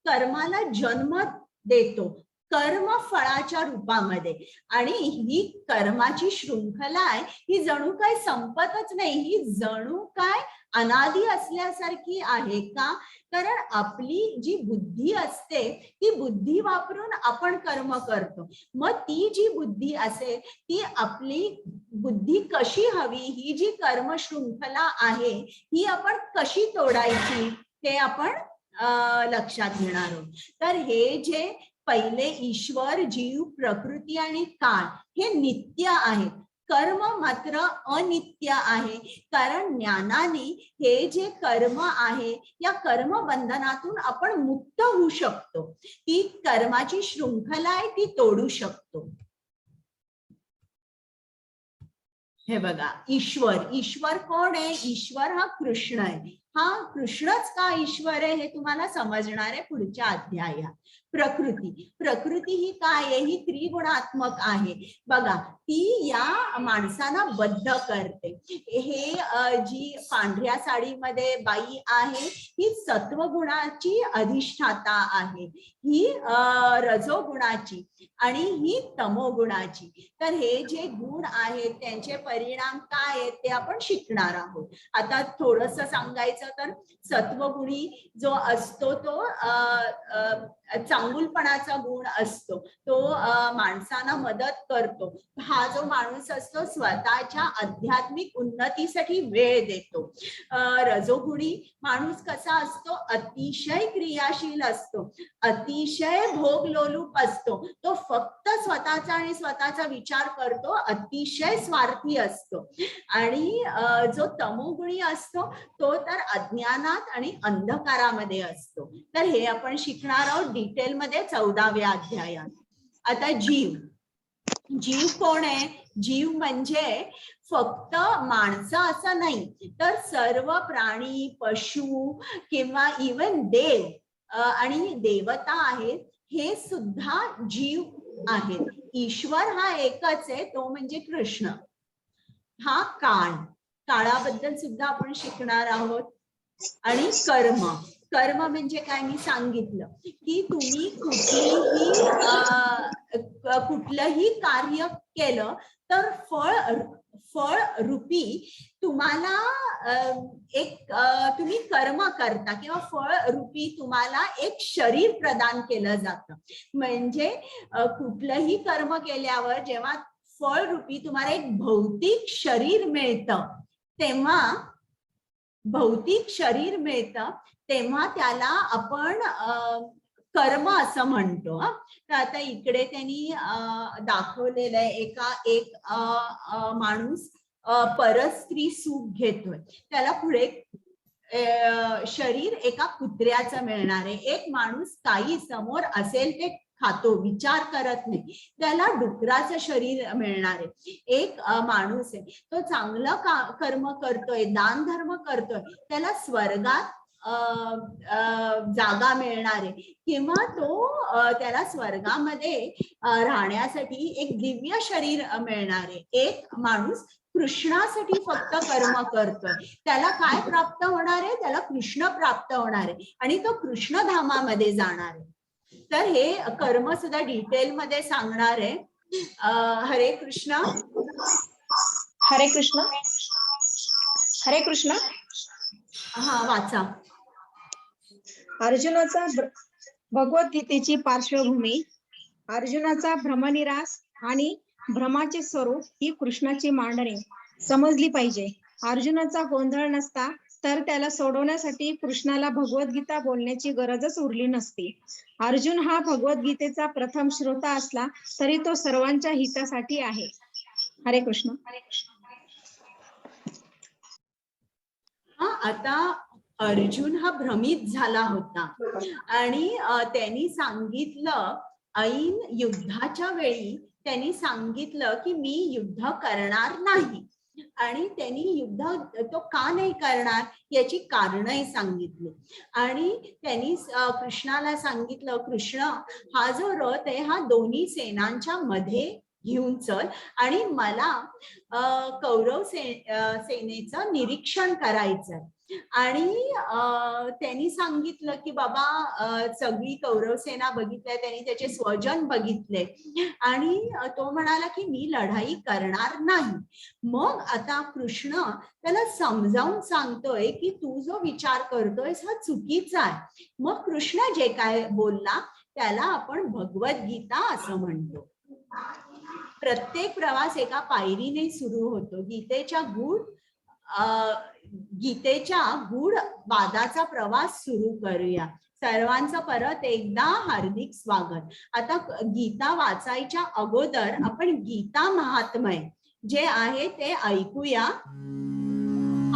S2: कर्माला जन्म देतो कर्म फळाच्या रूपामध्ये आणि ही कर्माची शृंखला आहे, ही जणू काय संपतच नाही, ही जणू काय अनादी असल्यासारखी आहे. का? कारण आपली जी बुद्धी असते ती बुद्धी वापरून आपण कर्म करतो. मग ती जी बुद्धी असेल ती आपली बुद्धी कशी हवी, ही जी कर्म शृंखला आहे ही आपण कशी तोडायची ते आपण लक्षात घेणार आहोत. तर हे जे पहिले ईश्वर, जीव, प्रकृती आणि काळ हे नित्य आहेत. कर्म मात्र अनित्य आहे, कारण ज्ञानाने हे जे कर्म आहे या कर्म बंधनातून आपण मुक्त होऊ शकतो. ती कर्माची शृंखला आहे ती तोडू शकतो. हे बघा ईश्वर, ईश्वर कोण आहे? ईश्वर हा कृष्ण आहे. हा कृष्णच का ईश्वर आहे हे तुम्हाला समजणार आहे पुढच्या अध्यायात. प्रकृती, प्रकृती ही काय आहे? ही त्रिगुणात्मक आहे. बघा ती या माणसाला बद्ध करते. हे जी पांढऱ्या साडीमध्ये बाई आहे ही सत्वगुणाची अधिष्ठाता आहे, ही रजोगुणाची आणि ही तमोगुणाची. तर हे जे गुण आहेत त्यांचे परिणाम काय आहेत ते आपण शिकणार आहोत. आता थोडंसं सांगायचं म्हणायचं तर सत्वगुणी जो असतो तो चांगुलपणाचा गुण असतो, तो माणसांना मदत करतो. हा जो माणूस असतो स्वतःच्या आध्यात्मिक उन्नतीसाठी वेळ देतो. रजोगुणी माणूस कसा असतो, अतिशय क्रियाशील असतो, अतिशय भोगलोलूप असतो, तो फक्त स्वतःचा आणि स्वतःचा विचार करतो, अतिशय स्वार्थी असतो. आणि जो तमोगुणी असतो तो तर अज्ञानात आणि अंधकारामध्ये असतो. तर हे आपण शिकणार आहोत डिटेलमध्ये 14व्या अध्यायात. आता जीव कोण आहे? जीव म्हणजे फक्त माणसं असं नाही, तर सर्व प्राणी, पशु किंवा इवन देव आणि देवता आहेत, हे सुद्धा जीव आहेत. ईश्वर हा एकच आहे, तो म्हणजे कृष्ण. हा काळाबद्दल सुद्धा आपण शिकणार आहोत. आणि कर्म म्हणजे काय, मी सांगितलं की तुम्ही कुठलंही कार्य केलं तर फळ रूपी तुम्हाला तुम्ही कर्म करता किंवा फळ रूपी तुम्हाला एक शरीर प्रदान केलं जातं. म्हणजे कुठलंही कर्म केल्यावर जेव्हा फळ रूपी तुम्हाला एक भौतिक शरीर मिळतं, तेव्हा त्याला आपण कर्म असं म्हणतो. तर आता इकडे त्यांनी दाखवलेलं आहे एक माणूस परस्त्री सुख घेतोय, त्याला पुढे शरीर एका कुत्र्याचं मिळणार आहे. एक माणूस काही समोर असेल ते खातो, विचार करत नाही, त्याला डुकराचं शरीर मिळणार आहे. एक माणूस आहे, तो चांगलं कर्म करतोय, दान धर्म करतोय, त्याला स्वर्गात जागा मिळणार आहे, किंवा त्याला स्वर्गामध्ये राहण्यासाठी एक दिव्य शरीर मिळणार आहे. एक माणूस कृष्णासाठी फक्त कर्म करतोय, त्याला काय प्राप्त होणार आहे? त्याला कृष्ण प्राप्त होणार आहे आणि तो कृष्णधामामध्ये जाणार आहे. तर हे कर्म सुद्धा डिटेल मध्ये सांगणार आहे. हरे कृष्ण.
S4: हरे कृष्ण. हरे कृष्ण.
S2: हा, वाचा.
S4: अर्जुनाचा भगवद्गीतेची पार्श्वभूमी. अर्जुनाचा भ्रमनिरास आणि भ्रमाचे स्वरूप ही कृष्णाची मांडणी समजली पाहिजे. अर्जुनाचा गोंधळ नसता तर त्याला सोडवण्यासाठी कृष्णाला भगवद्गीता बोलण्याची गरजच उरली नसती. अर्जुन हा भगवद्गीतेचा प्रथम श्रोता असला तरी तो सर्वांच्या हितासाठी आहे. हरे कृष्ण.
S2: आता अर्जुन हा भ्रमित झाला होता आणि त्यांनी सांगितलं, ऐन युद्धाच्या वेळी त्यांनी सांगितलं की मी युद्ध करणार नाही. आणि त्यांनी युद्ध तो का नाही करणार याची कारणही सांगितली. आणि त्यांनी कृष्णाला सांगितलं, कृष्ण, हा जो रथ आहे हा दोन्ही सेनांच्या मध्ये घेऊन चल आणि मला कौरव सेनेचं निरीक्षण करायचं. आणि त्यांनी सांगितलं की बाबा सगळी कौरव सेना बघितलंय, त्यांनी त्याचे स्वजन बघितले आणि तो म्हणाला की मी लढाई करणार नाही. मग आता कृष्ण त्याला समजावून सांगतोय की तू जो विचार करतोयस हा चुकीचा आहे. मग कृष्ण जे काय बोलला त्याला आपण भगवद्गीता असं म्हणतो. प्रत्येक प्रवास एका पायरीने सुरू होतो. गीतेच्या गूढ वादाचा प्रवास सुरू करूया. सर्वांचं परत एकदा हार्दिक स्वागत. आता गीता वाचायच्या अगोदर आपण गीता महात्म्य जे आहे ते ऐकूया.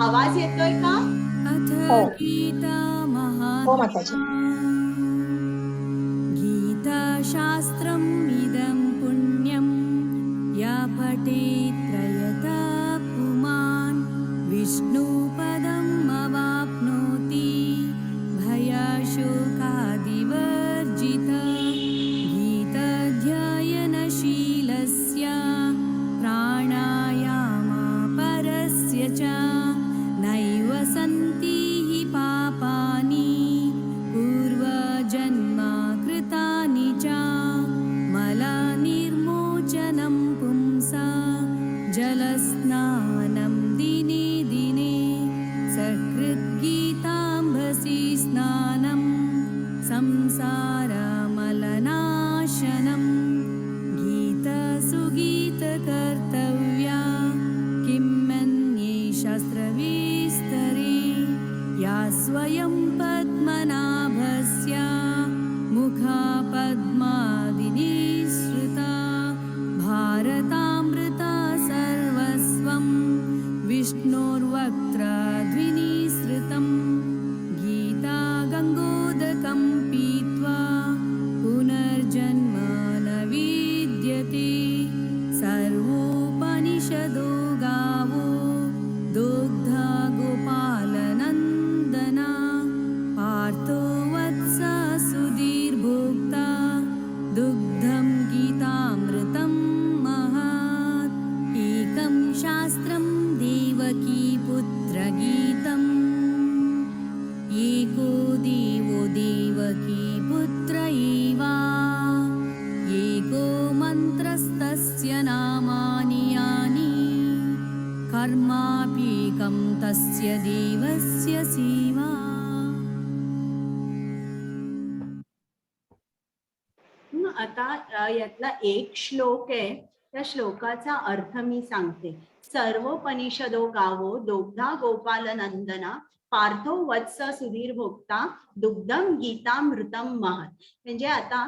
S2: आवाज येतोय का?
S4: हो.
S5: गीता
S4: हो माताजी.
S5: गीता शास्त्रम् इदं पुण्यं या पठेत् प्रयता पुमान् विष्णुपदम् अवाप्नोति भयशोकादिवर्जित. गीताध्ययनशीलस्य प्राणायामा परस्य च नैव सन्ति हि पापानि पूर्वजन्मा कृतानि च मलानिर्मोचनं पुंसा जलस्नानं दिने दिने संसारमलनाशनं गीतसुगीतकर्तव्या किं मन्ये शास्त्रविस्तरे या स्वयं पद्मनाभस्य मुखा पद्मादिनिःसृता भारतामृता सर्वस्वं विष्णोर्वक्त्रद्विनिःसृतं गीता गङ्गोदकं पीत्वा पुनर्जन्म न विद्यते सर्वोपनिषदो गावो दुग्धा गोपालनन्दना पार्थो वत्सा सुधीर्भोक्ता दुग्धं गीतामृतं महात् एकं शास्त्रं देवकी पुत्रगीतम् एको देवो देवकी पुत्र एव एको मन्त्रस्तस्य नामानि यानि कर्माप्येकं तस्य देवस्य सेवा.
S2: आता यातला एक श्लोक आहे, त्या श्लोकाचा अर्थ मी सांगते. सर्वोपनिषदो गावो दोग्धा गोपाल नंदना पार्थो वत्स सुधीर भोक्ता दुग्धम गीतामृतम महत्. म्हणजे आता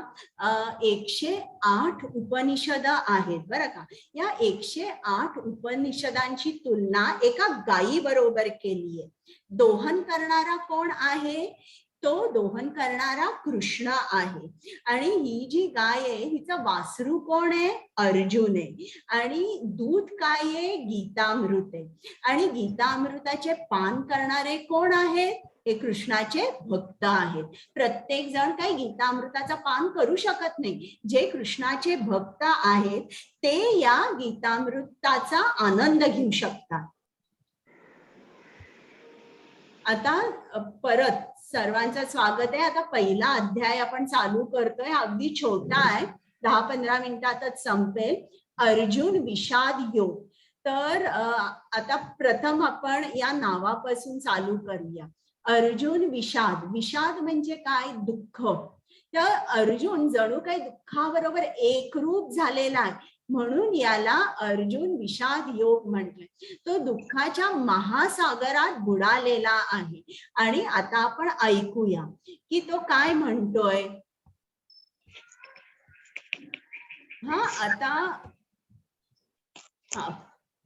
S2: 108 उपनिषद आहेत बरं का. या 108 उपनिषदांची तुलना एका गायी बरोबर केली आहे. दोहन करणारा कोण आहे? तो दोहन करणारा कृष्ण आहे. आणि ही जी गाय आहे हिचं वासरू कोण आहे? अर्जुन आहे. आणि दूध काय आहे? गीतामृत आहे. आणि गीतामृताचे पान करणारे कोण आहेत? हे कृष्णाचे भक्त आहेत. प्रत्येक जण काही गीतामृताचं पान करू शकत नाही. जे कृष्णाचे भक्त आहेत ते या गीतामृताचा आनंद घेऊ शकतात. आता परत सर्वांचं स्वागत आहे. आता पहिला अध्याय आपण चालू करतोय. अगदी छोटा आहे, 10-15 मिनिटातच संपेल. अर्जुन विषाद योग. तर आता प्रथम आपण या नावापासून चालू करूया. अर्जुन विषाद. विषाद म्हणजे काय? दुःख. तर अर्जुन जणू काही दुःखाबरोबर एकरूप झालेला आहे, म्हणून याला अर्जुन विषाद योग म्हटलंय. तो दुःखाच्या महासागरात बुडालेला आहे. आणि आता आपण ऐकूया की तो काय म्हणतोय. आता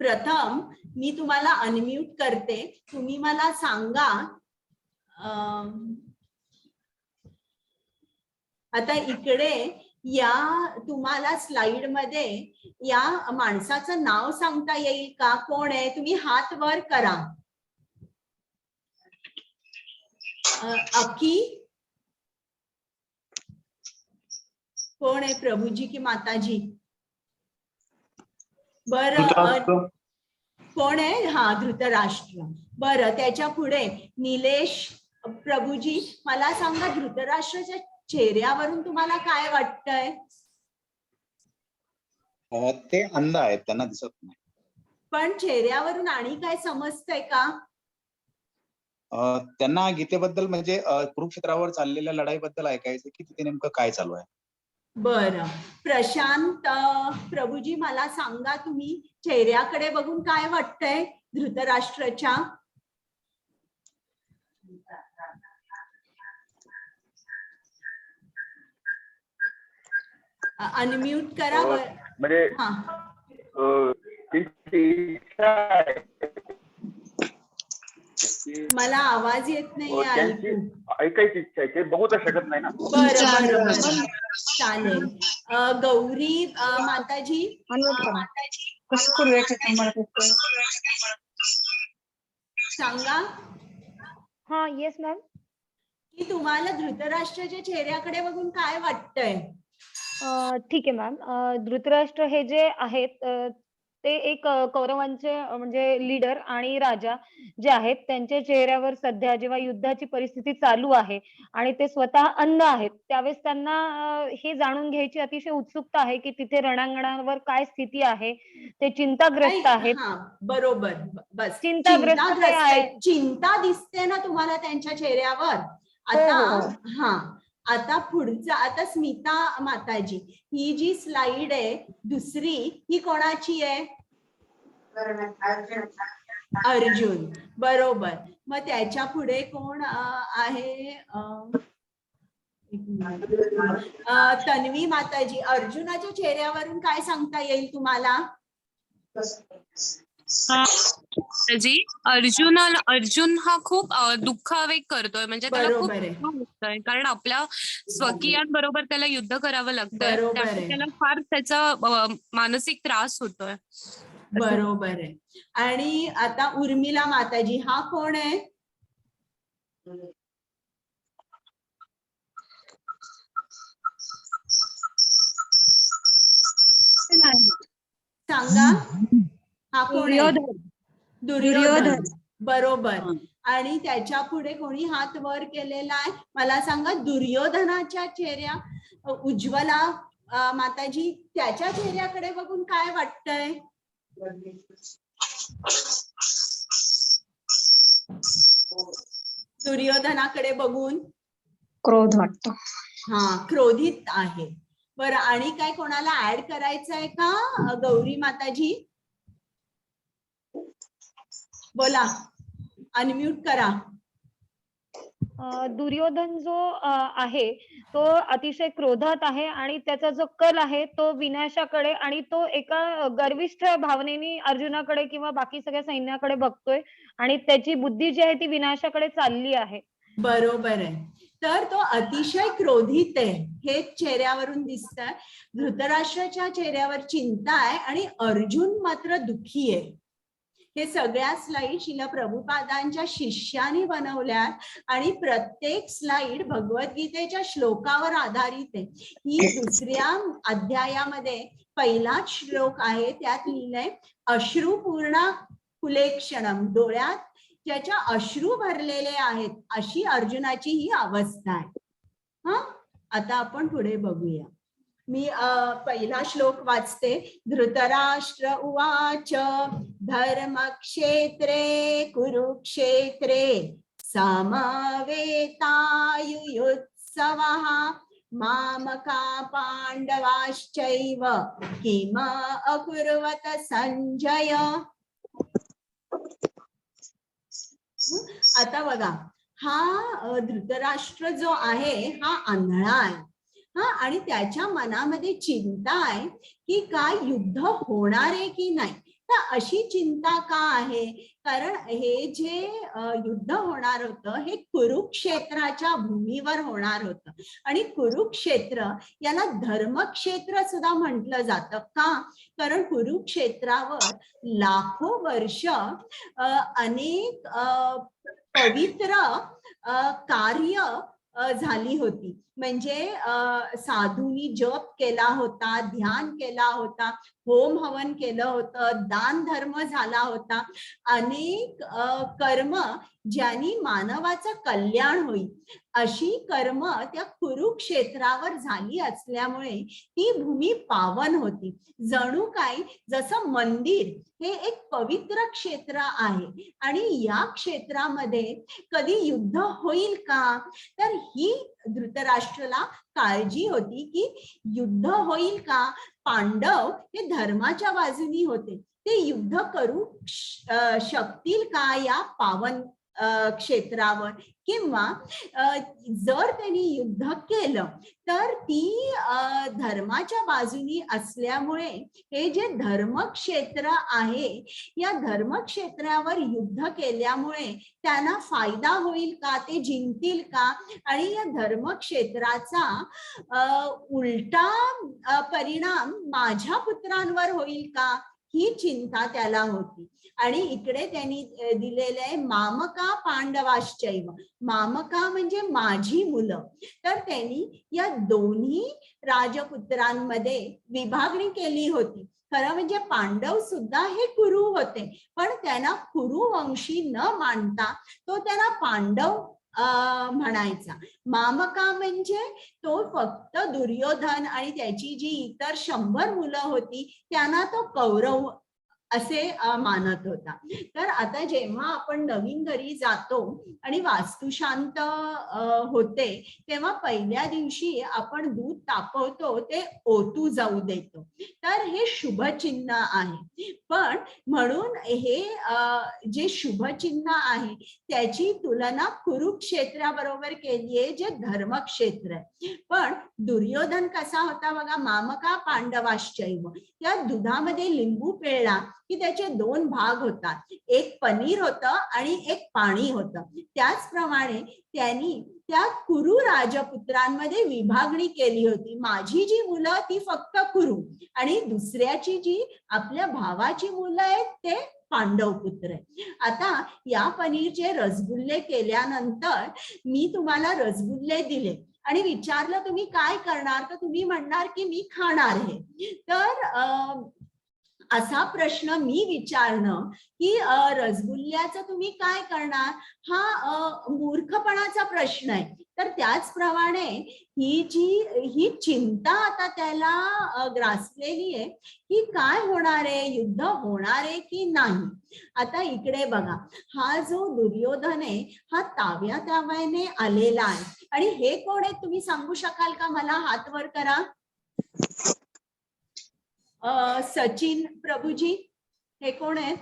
S2: प्रथम मी तुम्हाला अनम्यूट करते. तुम्ही मला सांगा. आता इकडे या तुम्हाला स्लाइड मध्ये या माणसाचं नाव सांगता येईल का? कोण आहे? तुम्ही हात वर करा. अकी कोण आहे? प्रभूजी की माताजी? बरं कोण आहे? हा, धृतराष्ट्र. बरं, त्याच्या पुढे निलेश. प्रभूजी मला सांगा, धृतराष्ट्राच्या चेहऱ्यावरून तुम्हाला काय वाटतंय?
S6: ते अंध आहेत, त्यांना दिसत नाही.
S2: पण चेहऱ्यावरून आणि काय समजतंय का?
S6: त्यांना गीतेबद्दल म्हणजे कुरुक्षेत्रावर चाललेल्या लढाईबद्दल ऐकायचं की तिथे नेमकं काय चालू आहे.
S2: बरं, प्रशांत. प्रभूजी मला सांगा, तुम्ही चेहऱ्याकडे बघून काय वाटतंय धृतराष्ट्राच्या? अनम्यूट करा.
S7: म्हणजे
S2: मला आवाज येत नाही.
S7: ऐकायची इच्छा आहे, ते बघू तर शकत नाही ना.
S2: बरं बरं बरं, चालेल. गौरी माताजी. सांगा.
S8: हा, येस मॅम.
S2: की तुम्हाला धृतराष्ट्राच्या चेहऱ्याकडे बघून काय वाटतंय?
S8: ठीक आहे मॅम. धृतराष्ट्र हे जे आहेत ते एक कौरवांचे म्हणजे लीडर आणि राजा जे आहेत, त्यांच्या चेहऱ्यावर सध्या जेव्हा युद्धाची परिस्थिती चालू आहे आणि ते स्वतः अंध आहेत, त्यावेळेस त्यांना हे जाणून घ्यायची अतिशय उत्सुकता आहे की तिथे रणांगणावर काय स्थिती आहे. ते चिंताग्रस्त आहेत.
S2: बरोबर, बस
S8: चिंताग्रस्त आहेत.
S2: चिंता दिसते ना तुम्हाला त्यांच्या चेहऱ्यावर आता. आता पुढचा, आता स्मिता माताजी, ही जी स्लाइड आहे दुसरी, ही कोणाची आहे? अर्जुन, बरोबर. मग त्याच्या पुढे कोण आहे? एक मिनिट. तन्वी माताजी, अर्जुनाच्या चेहऱ्यावरून काय सांगता येईल तुम्हाला?
S9: जी अर्जुन हा खूप दुःख व्यक्त करतोय, म्हणजे त्याला खूप
S2: बरोबर आहे.
S9: दुःख होतंय, कारण आपल्या स्वकीयांबरोबर त्याला युद्ध करावं लागतंय,
S2: बरोबर
S9: त्यामुळे
S2: आहे.
S9: त्याला फार त्याचा मानसिक त्रास होतोय.
S2: बरोबर आहे. आणि आता उर्मिला माताजी, हा कोण आहे? सांगा, हा कोण आहे? दुर्योधन, बरोबर. आणि त्याच्या पुढे कोणी हात वर केलेला आहे? मला सांगा, दुर्योधनाच्या चेहऱ्या, उज्ज्वला माताजी, त्याच्या चेहऱ्याकडे बघून काय वाटतंय? दुर्योधनाकडे बघून
S4: क्रोध वाटतो.
S2: हा, क्रोधित आहे. बरं, आणि काय कोणाला ऍड करायचं आहे का? गौरी माताजी बोला, अनम्यूट करा.
S8: दुर्योधन जो आहे तो अतिशय क्रोधात आहे आणि त्याचा जो कल आहे तो विनाशाकडे, आणि तो एका गर्विष्ठ भावनेने अर्जुनाकडे किंवा बाकी सगळ्या सैन्याकडे बघतोय, आणि त्याची बुद्धी जी आहे ती विनाशाकडे चालली आहे.
S2: बरोबर आहे. तर तो अतिशय क्रोधित आहे, हे चेहऱ्यावरून दिसतंय. धृतराष्ट्राच्या चेहऱ्यावर चिंता आहे आणि अर्जुन मात्र दुःखी आहे. हे सगळ्या स्लाइड शिला प्रभुपादांच्या शिष्याने बनवल्यात आणि प्रत्येक स्लाइड भगवद्गीतेच्या श्लोकावर आधारित आहे. ही दुसऱ्या अध्यायामध्ये पहिलाच श्लोक आहे, त्यात लिहिलंय अश्रुपूर्ण कुलेक्षणम, डोळ्यात ज्याच्या अश्रू भरलेले आहेत अशी अर्जुनाची ही अवस्था आहे. आता आपण पुढे बघूया. मी पहिला श्लोक वाचते. धृतराष्ट्र उवाच धर्मक्षेत्रे कुरुक्षेत्रे समवेतायुयुत्सवः मामका पांडवाश्चैव किम अकुर्वत संजय. आता बघा, हा धृतराष्ट्र जो आहे हा आंधळा आहे, आणि त्याच्या मनामध्ये चिंता आहे की काय युद्ध होणार आहे की नाही. तर अशी चिंता का आहे? कारण हे जे युद्ध होणार होतं हे कुरुक्षेत्राच्या भूमीवर होणार होतं, आणि कुरुक्षेत्र याला धर्मक्षेत्र सुद्धा म्हटलं जातं. का? कारण कुरुक्षेत्रावर लाखो वर्ष अनेक पवित्र कार्य झाली होती. म्हणजे साधूंनी जप केला होता, ध्यान केला होता, होम हवन केलं होतं, दान धर्म झाला होता, अनेक कर्म ज्यांनी मानवाचं कल्याण होईल अशी कर्म त्या कुरुक्षेत्रावर झाली असल्यामुळे ती भूमी पावन होती. जणू काय जसं मंदिर हे एक पवित्र क्षेत्र आहे आणि या क्षेत्रामध्ये कधी युद्ध होईल का? तर ही धृतराष्ट्राला काळजी होती की युद्ध होईल का? पांडव हे धर्माच्या बाजूनी होते, ते युद्ध करू शकतील का या पावन क्षेत्रावर, किंवा जर त्यांनी युद्ध केलं तर ती धर्माच्या बाजूनी असल्यामुळे हे जे धर्मक्षेत्र आहे या धर्मक्षेत्रावर युद्ध केल्यामुळे त्यांना फायदा होईल का, ते जिंकतील का, आणि या धर्मक्षेत्राचा उलटा परिणाम माझ्या पुत्रांवर होईल का, ही चिंता त्याला होती. आणि इकडे त्यांनी दिलेले आहे मामका पांडवाश्चैव. मामका म्हणजे माझी मुलं. तर त्यांनी या दोन्ही राजपुत्रांमध्ये विभागणी केली होती. खरं म्हणजे पांडव सुद्धा हे कुरु होते, पण त्यांना कुरु वंशी न मानता तो त्यांना पांडव म्हणायचा. मामका म्हणजे तो फक्त दुर्योधन आणि त्याची जी इतर 100 मुलं होती त्यांना तो कौरव असे मानत होता. तर आता जेव्हा आपण नवीन घरी जातो आणि वास्तुशांत होते, तेव्हा पहिल्या दिवशी आपण दूध तापवतो ते ओतू जाऊ देतो. तर हे शुभ चिन्ह आहे. पण म्हणून हे जे शुभ चिन्ह आहे त्याची तुलना कुरुक्षेत्राबरोबर केली आहे, जे धर्मक्षेत्र आहे. पण दुर्योधन कसा होता बघा, मामका पांडवाश्चैव. त्या दुधामध्ये लिंबू पिळला की त्याचे दोन भाग होतात, एक पनीर होतं आणि एक पाणी होतं. त्याचप्रमाणे त्यांनी त्या कुरु राजपुत्रांमध्ये विभागणी केली होती. माझी जी मुलं ती फक्त कुरु आणि दुसऱ्याची जी आपल्या भावाची मुलं आहेत ते पांडव पुत्र आहे. आता या पनीरचे रसगुल्ले केल्यानंतर मी तुम्हाला रसगुल्ले दिले आणि विचारलं तुम्ही काय करणार, तर तुम्ही म्हणणार की मी खाणार आहे. तर असा प्रश्न मी विचारणं की रसगुल्ल्याचं तुम्ही काय करणार, हा मूर्खपणाचा प्रश्न आहे. तर त्याचप्रमाणे ही चिंता आता त्याला ग्रासलेली आहे की काय होणार आहे, युद्ध होणार आहे की नाही. आता इकडे बघा, हा जो दुर्योधन आहे हा ताव्या ताव्याने आलेला आहे. आणि हे कोण आहे तुम्ही सांगू शकाल का? मला हात वर करा. सचिन प्रभूजी, हे कोण आहेत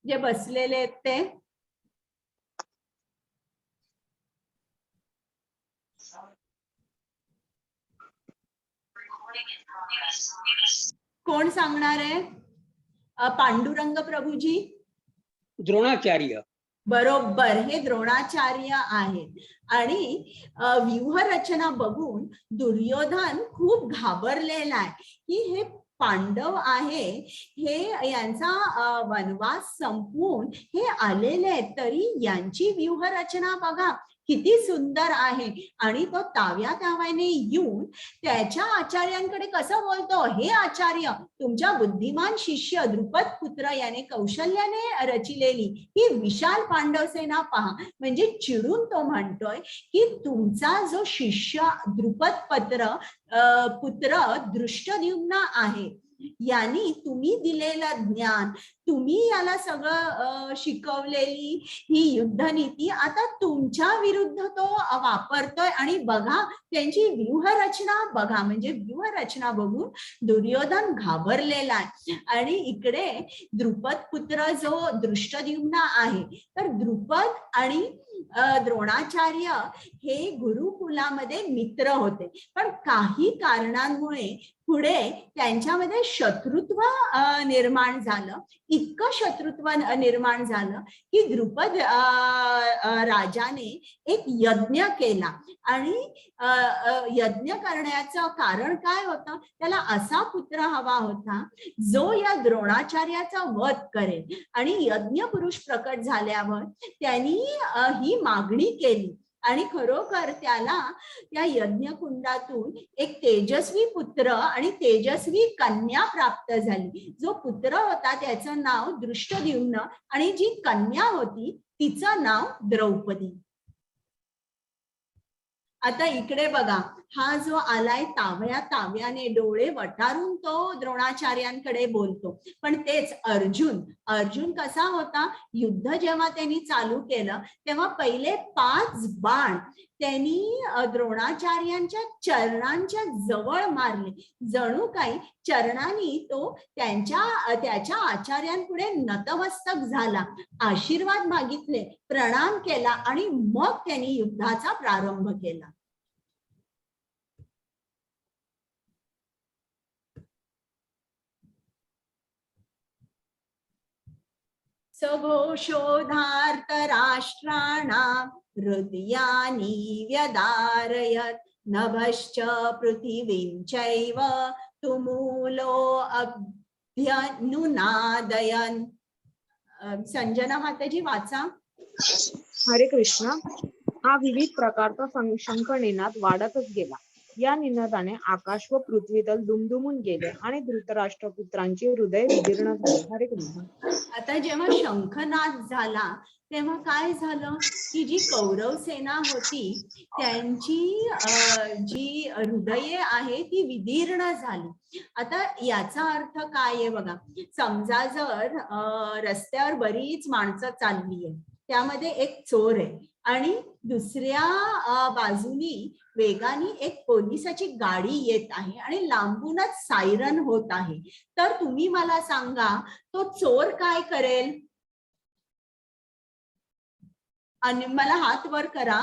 S2: जे बसलेले आहेत ते? कोण सांगणार आहे? पांडुरंग प्रभूजी.
S10: द्रोणाचार्य.
S2: बरोबर, हे द्रोणाचार्य आहेत. आणि व्यूहरचना बघून दुर्योधन खूप घाबरलेला आहे की हे पांडव आहे, हे यांचा वनवास संपवून हे आलेले आहेत, तरी यांची व्यूहरचना बघा किती सुंदर आहे. आणि तो ताव्या ताव्याने येऊन त्याच्या आचार्यांकडे कसं बोलतो, हे आचार्य, तुमच्या बुद्धिमान शिष्य द्रुपद पुत्र याने कौशल्याने रचिलेली ही विशाल पांडव सेना पहा. म्हणजे चिडून तो म्हणतोय की तुमचा जो शिष्य द्रुपद पुत्र दृष्टद्युम्न आहे, यांनी तुम्ही दिलेलं ज्ञान, तुम्ही याला सगळं शिकवलेली ही युद्धनीती आता तुमच्या विरुद्ध तो वापरतोय. आणि बघा त्यांची व्यूहरचना बघा. म्हणजे व्यूहरचना बघून दुर्योधन घाबरलेला आहे. आणि इकडे द्रुपद पुत्र जो दृष्टद्युम्न आहे, तर द्रुपद आणि द्रोणाचार्य हे गुरुकुलामध्ये मित्र होते. पण काही कारणांमुळे पुढे त्यांच्यामध्ये शत्रुत्व निर्माण झालं. इतकं शत्रुत्व निर्माण झालं की द्रुपद राजाने एक यज्ञ केला. आणि यज्ञ करण्याचं कारण काय होतं, त्याला असा पुत्र हवा होता जो या द्रोणाचार्याचा वध करेल. आणि यज्ञ पुरुष प्रकट झाल्यावर त्यांनी ही मागणी केली आणि खरोखर त्याला त्या यज्ञकुंडातून एक तेजस्वी पुत्र आणि तेजस्वी कन्या प्राप्त झाली. जो पुत्र होता त्याचं नाव दृष्टद्युम्न आणि जी कन्या होती तिचं नाव द्रौपदी. आता इकडे बघा, हा जो आलाय ताव्या ताव्याने डोळे वटारून तो द्रोणाचार्यांकडे बोलतो. पण तेच अर्जुन कसा होता, युद्ध जेव्हा त्यांनी चालू केलं तेव्हा पहिले 5 बाण त्यांनी द्रोणाचार्यांच्या चरणांच्या जवळ मारले. जणू काही चरणांनी तो त्याच्या आचार्यांपुढे नतमस्तक झाला, आशीर्वाद मागितले, प्रणाम केला आणि मग त्यांनी युद्धाचा प्रारंभ केला. सघोषोधार्त राष्ट्राणां हृदयानि व्यदारयत् नभश्च पृथिवीं चैव तुमुलो अभ्यनुनादयन्. संजना माताजी वाचा.
S3: हरे कृष्ण. हा विविध प्रकारचा शंख निनाद वाढतच गेला. या निनादाने आकाश व पृथ्वी तल दुमदुमून गेले आणि धृतराष्ट्रपुत्रांचे हृदय विदीर्ण झाले. हरे कृष्ण.
S2: आता जेव्हा शंखनाद झाला तेव्हा काय झालं की जी कौरव सेना होती त्यांची जी हृदये आहे ती विदीर्ण झाली. आता याचा अर्थ काय आहे बघा, समजा जर रस्त्यावर बरीच माणसं चालली आहे, त्यामध्ये एक चोर आहे आणि दुसऱ्या बाजूनी वेगाने एक पोलिसाची गाडी येत आहे आणि लांबूनच सायरन होत आहे, तर तुम्ही मला सांगा तो चोर काय करेल? आणि मला हात वर करा,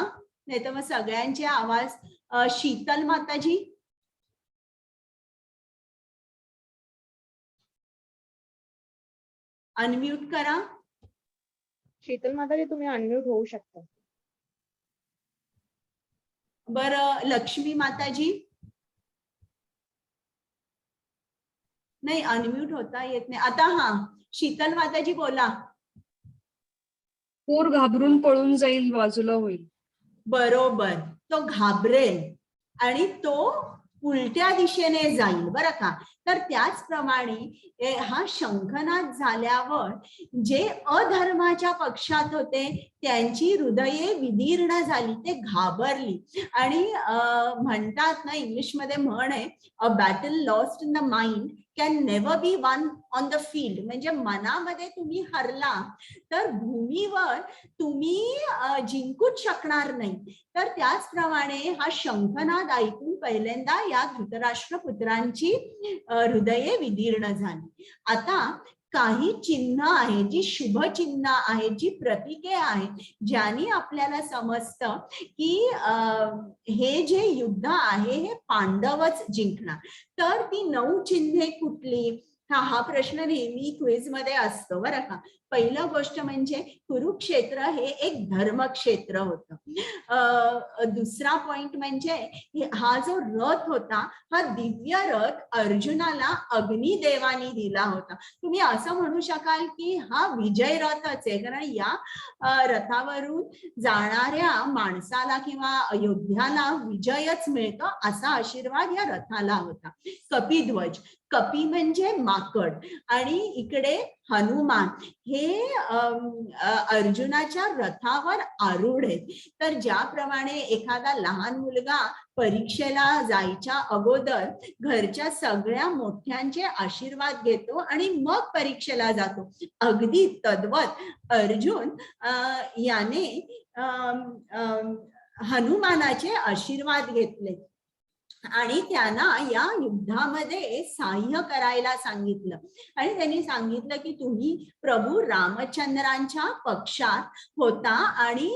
S2: नाही तर मग सगळ्यांचे आवाज. शीतल माताजी, अनम्यूट करा.
S3: शीतल माताजी तुम्ही अनम्यूट होऊ शकता.
S2: बरं लक्ष्मी माताजी, नाही अनम्यूट होता येत नाही आता. हा शीतल माताजी बोला.
S11: चोर घाबरून पळून जाईल, बाजूला होईल.
S2: बरोबर, तो घाबरेल आणि तो उलट्या दिशेने जाईल बरं का. तर त्याचप्रमाणे हा शंखनाद झाल्यावर जे अधर्माच्या पक्षात होते त्यांची हृदये विदीर्ण झाली, ते घाबरली. आणि म्हणतात ना, इंग्लिशमध्ये म्हण आहे, a battle lost in the mind can never be won on the field. म्हणजे मनामध्ये तुम्ही हरला तर भूमीवर तुम्ही जिंकूच शकणार नाही. तर त्याचप्रमाणे हा शंखनाद ऐकून पहिल्यांदा या धृतराष्ट्र पुत्रांची हृदये विदीर्ण झाली. आता काही चिन्ह आहे, जी शुभ चिन्ह आहे, जी प्रतीके आहेत, ज्यांनी आपल्याला समजतं की हे जे युद्ध आहे हे पांडवच जिंकणार. तर ती 9 चिन्हे कुठली? हा प्रश्न नेहमी क्विज मध्ये असतो बरं का. पहिलं गोष्ट म्हणजे कुरुक्षेत्र हे एक धर्मक्षेत्र होतं. दुसरा पॉइंट म्हणजे हा जो रथ होता हा दिव्य रथ अर्जुनाला अग्निदेवानी दिला होता. तुम्ही असं म्हणू शकाल की हा विजय रथच आहे, कारण या रथावरून जाणाऱ्या माणसाला किंवा योद्ध्याला विजयच मिळतो असा आशीर्वाद या रथाला होता. कपिध्वज, कपी म्हणजे माकड आणि इकडे हनुमान हे अर्जुनाच्या रथावर आरूढ आहेत. तर ज्याप्रमाणे एखादा लहान मुलगा परीक्षेला जायच्या अगोदर घरच्या सगळ्या मोठ्यांचे आशीर्वाद घेतो आणि मग परीक्षेला जातो, अगदी तद्वत अर्जुन याने हनुमानाचे आशीर्वाद घेतले आणि त्यांना या युद्धामध्ये सहाय्य करायला सांगितलं. आणि त्यांनी सांगितलं की तुम्ही प्रभू रामचंद्रांच्या पक्षात होता आणि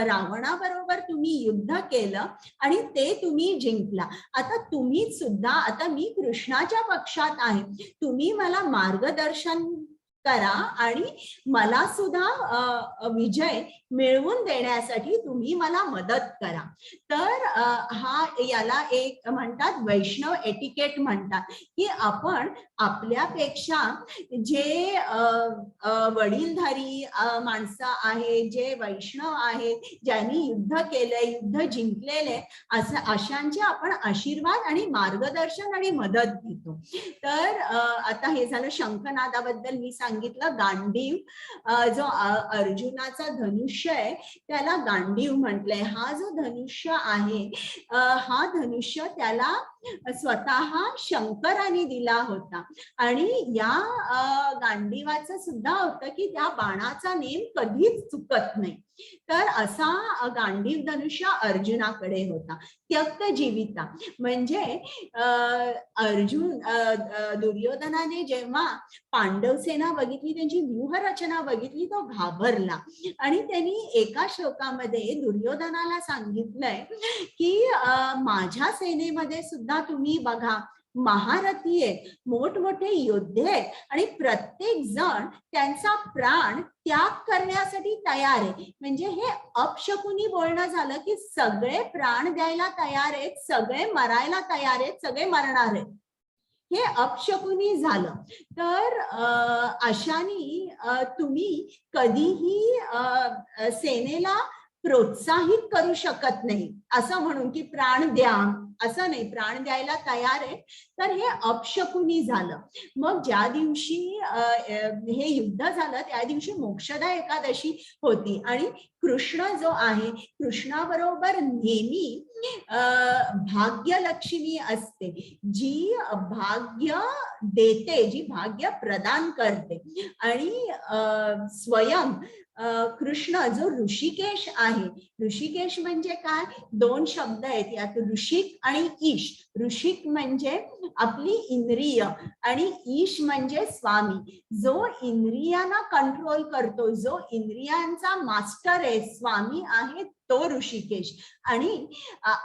S2: रावणाबरोबर तुम्ही युद्ध केलं आणि ते तुम्ही जिंकला. आता तुम्ही सुद्धा, आता मी कृष्णाच्या पक्षात आहे, तुम्ही मला मार्गदर्शन करा आणि मला सुद्धा विजय मिळवून देण्यासाठी तुम्ही मला मदत करा. तर हा याला एक म्हणतात वैष्णव एटिकेट म्हणतात की आपण आपल्यापेक्षा जे वडीलधारी माणसं आहेत, जे वैष्णव आहेत, ज्यांनी युद्ध केलंय, युद्ध जिंकलेले, अशांचे आपण आशीर्वाद आणि मार्गदर्शन आणि मदत घेतो. तर आता हे झालं शंखनादाबद्दल मी सांगितलं. गांडीव, जो अर्जुनाचा धनुष्य आहे त्याला गांडीव म्हटलंय. हा जो धनुष्य आहे हा धनुष्य त्याला स्वतः शंकराने दिला होता आणि या गांडीवाचं सुद्धा होतं की त्या बाणाचा नेम कधीच चुकत नाही. तर असा गांडीव धनुष्य अर्जुनाकडे होता. त्यक्त जीविता म्हणजे दुर्योधनाने जेव्हा पांडव सेना बघितली, त्यांची व्यूहरचना बघितली, तो घाबरला आणि त्यांनी एका श्लोकामध्ये दुर्योधनाला सांगितलंय की माझ्या सेनेमध्ये सुद्धा तुम्ही बघा महारथी आहेत, मोठमोठे योद्धे आहेत आणि प्रत्येक जण त्यांचा प्राण त्याग करण्यासाठी तयार आहे. म्हणजे हे अपशकुनी बोलणं झालं की सगळे प्राण द्यायला तयार आहेत, सगळे मरायला तयार आहेत, सगळे मरणार आहेत, हे अपशकुनी झालं. तर अशानी तुम्ही कधीही सेनेला प्रोत्साहित करू शकत नाही असं म्हणून की प्राण द्या असं नाही, प्राण द्यायला तयार आहे, तर हे अपशकुनी झालं. मग ज्या दिवशी हे युद्ध झालं त्या दिवशी मोक्षदा एकादशी होती आणि कृष्ण जो आहे कृष्णाबरोबर नेहमी भाग्यलक्ष्मी असते, जी भाग्य देते, जी भाग्य प्रदान करते. आणि स्वयं कृष्ण जो ऋषिकेश आहे, ऋषिकेश म्हणजे काय, दोन शब्द आहेत यात, ऋषिक आणि ईश. ऋषिक म्हणजे आपली इंद्रिय आणि ईश म्हणजे स्वामी, जो इंद्रियांना कंट्रोल करतो, जो इंद्रियांचा मास्टर आहे, स्वामी आहे तो ऋषिकेश. आणि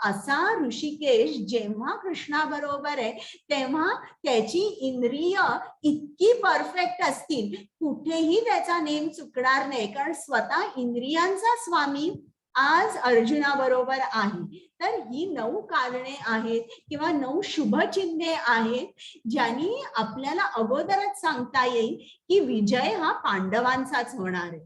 S2: असा ऋषिकेश जेव्हा कृष्णाबरोबर आहे तेव्हा त्याची इंद्रिय इतकी परफेक्ट असतील, कुठेही त्याचा नेम चुकणार नाही, कारण स्वतः इंद्रियांचा स्वामी आज अर्जुनाबरोबर आहे. तर ही 9 कारणे आहेत किंवा 9 शुभचिन्हे आहेत ज्यांनी आपल्याला अगोदरच सांगता येईल की विजय हा पांडवांचाच होणार आहे.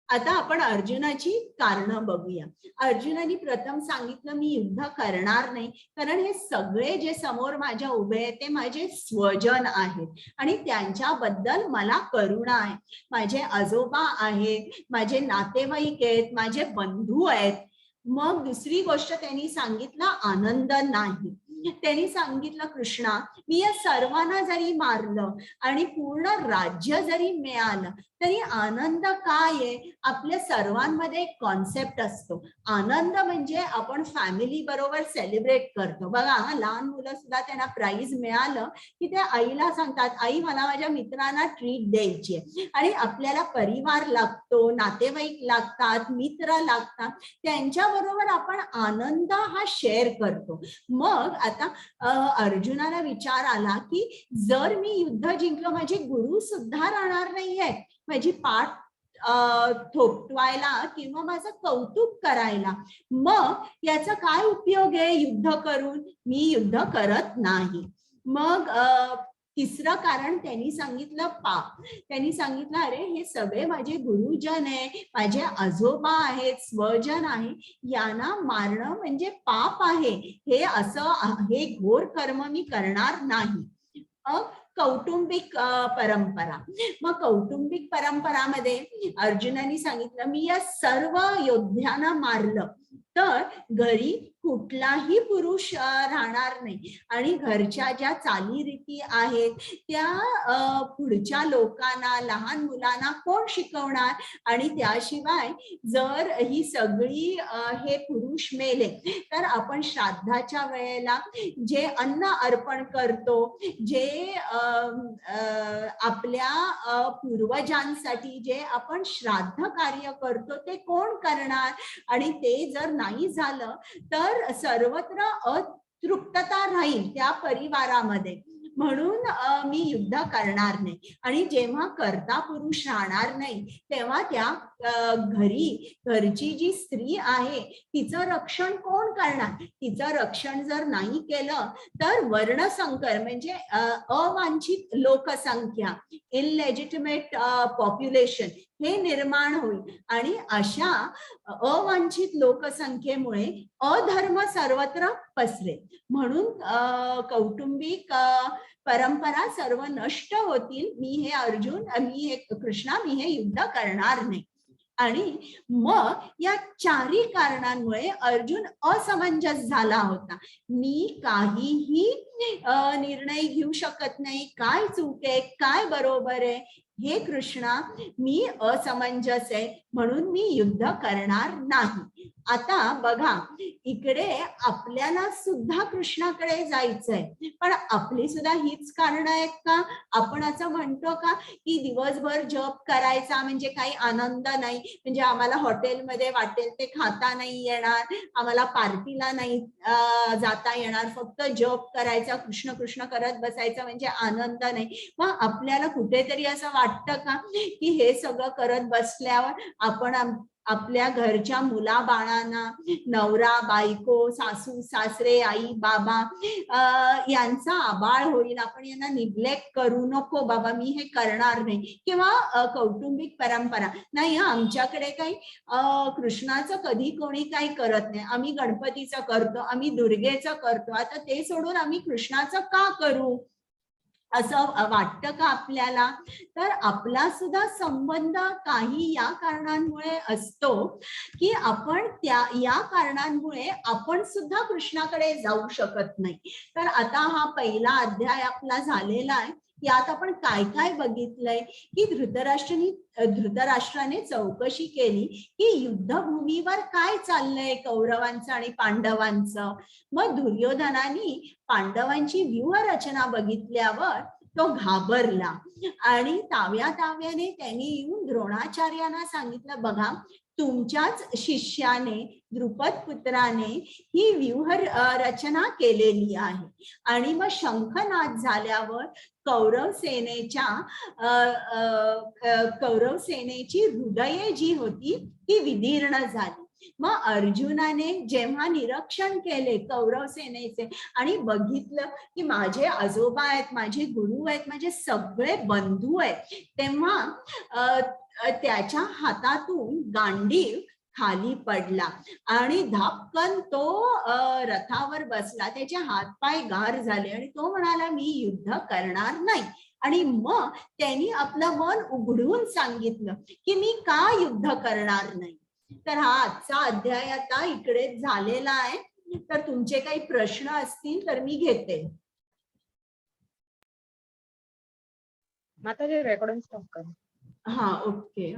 S2: आता आपण अर्जुनाची कारणं बघूया. अर्जुनाने प्रथम सांगितलं मी युद्ध करणार नाही, कारण हे सगळे जे समोर माझ्या उभे आहेत ते माझे स्वजन आहेत आणि त्यांच्याबद्दल मला करुणा आहे. माझे आजोबा आहेत, माझे नातेवाईक आहेत, माझे बंधू आहेत. मग दुसरी गोष्ट त्यांनी सांगितलं आनंद नाही. त्यांनी सांगितलं कृष्णा मी या सर्वांना जरी मारलं आणि पूर्ण राज्य जरी मिळालं तरी आनंद काय आहे, आपल्या सर्वांमध्ये एक कॉन्सेप्ट असतो. आनंद म्हणजे आपण फॅमिली बरोबर सेलिब्रेट करतो. बघा लहान मुलं सुद्धा त्यांना प्राइज मिळालं की ते आईला सांगतात आई मला माझ्या मित्रांना ट्रीट द्यायची आहे. आणि आपल्याला परिवार लागतो, नातेवाईक लागतात, मित्र लागतात, त्यांच्या बरोबर आपण आनंद हा शेअर करतो. मग आता अर्जुनाला विचार आला की जर मी युद्ध जिंकलो माझे गुरु सुद्धा राहणार नाहीये माझी पाठ थोपटवायला किंवा माझं कौतुक करायला, मग याचा काय उपयोग आहे युद्ध करून, मी युद्ध करत नाही. मग तिसरं कारण त्यांनी सांगितलं पाप. त्यांनी सांगितलं अरे हे सगळे माझे गुरुजन आहे, माझे आजोबा आहेत, स्वजन आहे, यांना मारणं म्हणजे पाप आहे, हे असं हे घोर कर्म मी करणार नाही. कौटुंबिक परंपरा. मग कौटुंबिक परंपरामध्ये अर्जुनाने सांगितलं मी या सर्व योद्ध्यांना मारलं तर घरी कुठलाही पुरुष राहणार नाही आणि घरच्या ज्या चालीरीती आहेत त्या पुढच्या लोकांना, लहान मुलांना कोण शिकवणार. आणि त्याशिवाय जर ही सगळी हे पुरुष मेले तर आपण श्राद्धाच्या वेळेला जे अन्न अर्पण करतो, जे आपल्या पूर्वजांसाठी जे आपण श्राद्ध कार्य करतो ते कोण करणार. आणि ते जर नाही झालं तर सर्वत्र अतृप्तता राहील त्या परिवारामध्ये, म्हणून मी युद्ध करणार नाही. आणि जेव्हा कर्ता पुरुष राहणार नाही तेव्हा त्या घरची जी स्त्री आहे तिचं रक्षण कोण करणार. तिचं रक्षण जर नाही केलं तर वर्णसंकर म्हणजे अवांछित लोकसंख्या, इनलेजिटिमेट पॉप्युलेशन हे निर्माण होईल. आणि अशा अवांछित लोकसंख्येमुळे अधर्म सर्वत्र पसरेल. म्हणून कौटुंबिक परंपरा सर्व नष्ट होतील. मी हे कृष्णा मी हे युद्ध करणार नाही. आणि मग या चारही कारणांमुळे अर्जुन असमंजस झाला होता. मी काहीही निर्णय घेऊ शकत नाही, काय चूक आहे काय बरोबर आहे, हे कृष्णा मी असमंजस आहे म्हणून मी युद्ध करणार नाही. आता बघा इकडे आपल्याला सुद्धा कृष्णाकडे जायचंय, पण आपली सुद्धा हीच कारण आहेत का. आपण असं म्हणतो का की दिवसभर जप करायचा म्हणजे काही आनंद नाही, म्हणजे आम्हाला हॉटेलमध्ये वाटेल ते खाता नाही येणार, आम्हाला पार्टीला नाही जाता येणार, फक्त जप करायचा, कृष्ण कृष्ण करत बसायचं म्हणजे आनंद नाही. मग आपल्याला कुठेतरी असं वाटतं का की हे सगळं करत बसल्यावर आपण आपल्या घरच्या मुलाबाळांना, नवरा बायको, सासू सासरे, आई बाबा यांचा आबाळ होईल, आपण यांना निग्लेक्ट करू नको, बाबा मी हे करणार नाही. किंवा कौटुंबिक परंपरा नाही, आमच्याकडे काही कृष्णाचं कधी कोणी काही करत नाही, आम्ही गणपतीचं करतो, आम्ही दुर्गेचं करतो, आता ते सोडून आम्ही कृष्णाचं का करू, असं वाटतं का आपल्याला? तर आपला सुद्धा संबंध काही या कारणांमुळे असतो की आपण या कारणांमुळे आपण सुद्धा कृष्णाकडे जाऊ शकत नाही. तर आता हा पहिला अध्याय आपला झालेला आहे. यात आपण काय काय बघितलंय की धृतराष्ट्राने चौकशी केली की युद्धभूमीवर काय चाललंय कौरवांचं आणि पांडवांचं. मग दुर्योधनाने पांडवांची व्यूहरचना बघितल्यावर तो घाबरला आणि ताव्याने त्यांनी येऊन द्रोणाचार्यांना सांगितलं, बघा तुमच्याच शिष्याने द्रुपद पुत्राने ही व्यूह रचना केलेली आहे. आणि मग शंखनाद झाल्यावर कौरव सेनेची हृदये जी होती ती विदीर्ण झाली. मग अर्जुनाने जेव्हा निरीक्षण केले कौरव सेनेचे आणि बघितलं की माझे आजोबा आहेत, माझे गुरु आहेत, माझे सगळे बंधू आहेत, तेव्हा त्याच्या हातातून गांडीव खाली पडला आणि धापकन तो रथावर बसला, त्याचे हातपाय गार झाले आणि तो म्हणाला मी युद्ध करणार नाही. आणि मग त्यांनी आपलं मन उघडून सांगितलं की मी का युद्ध करणार नाही. तर हा आजचा अध्याय आता इकडे झालेला आहे. तर तुमचे काही प्रश्न असतील तर मी घेते.
S3: माताजी रेकॉर्डिंग स्टॉप करा.
S2: हा, ओके.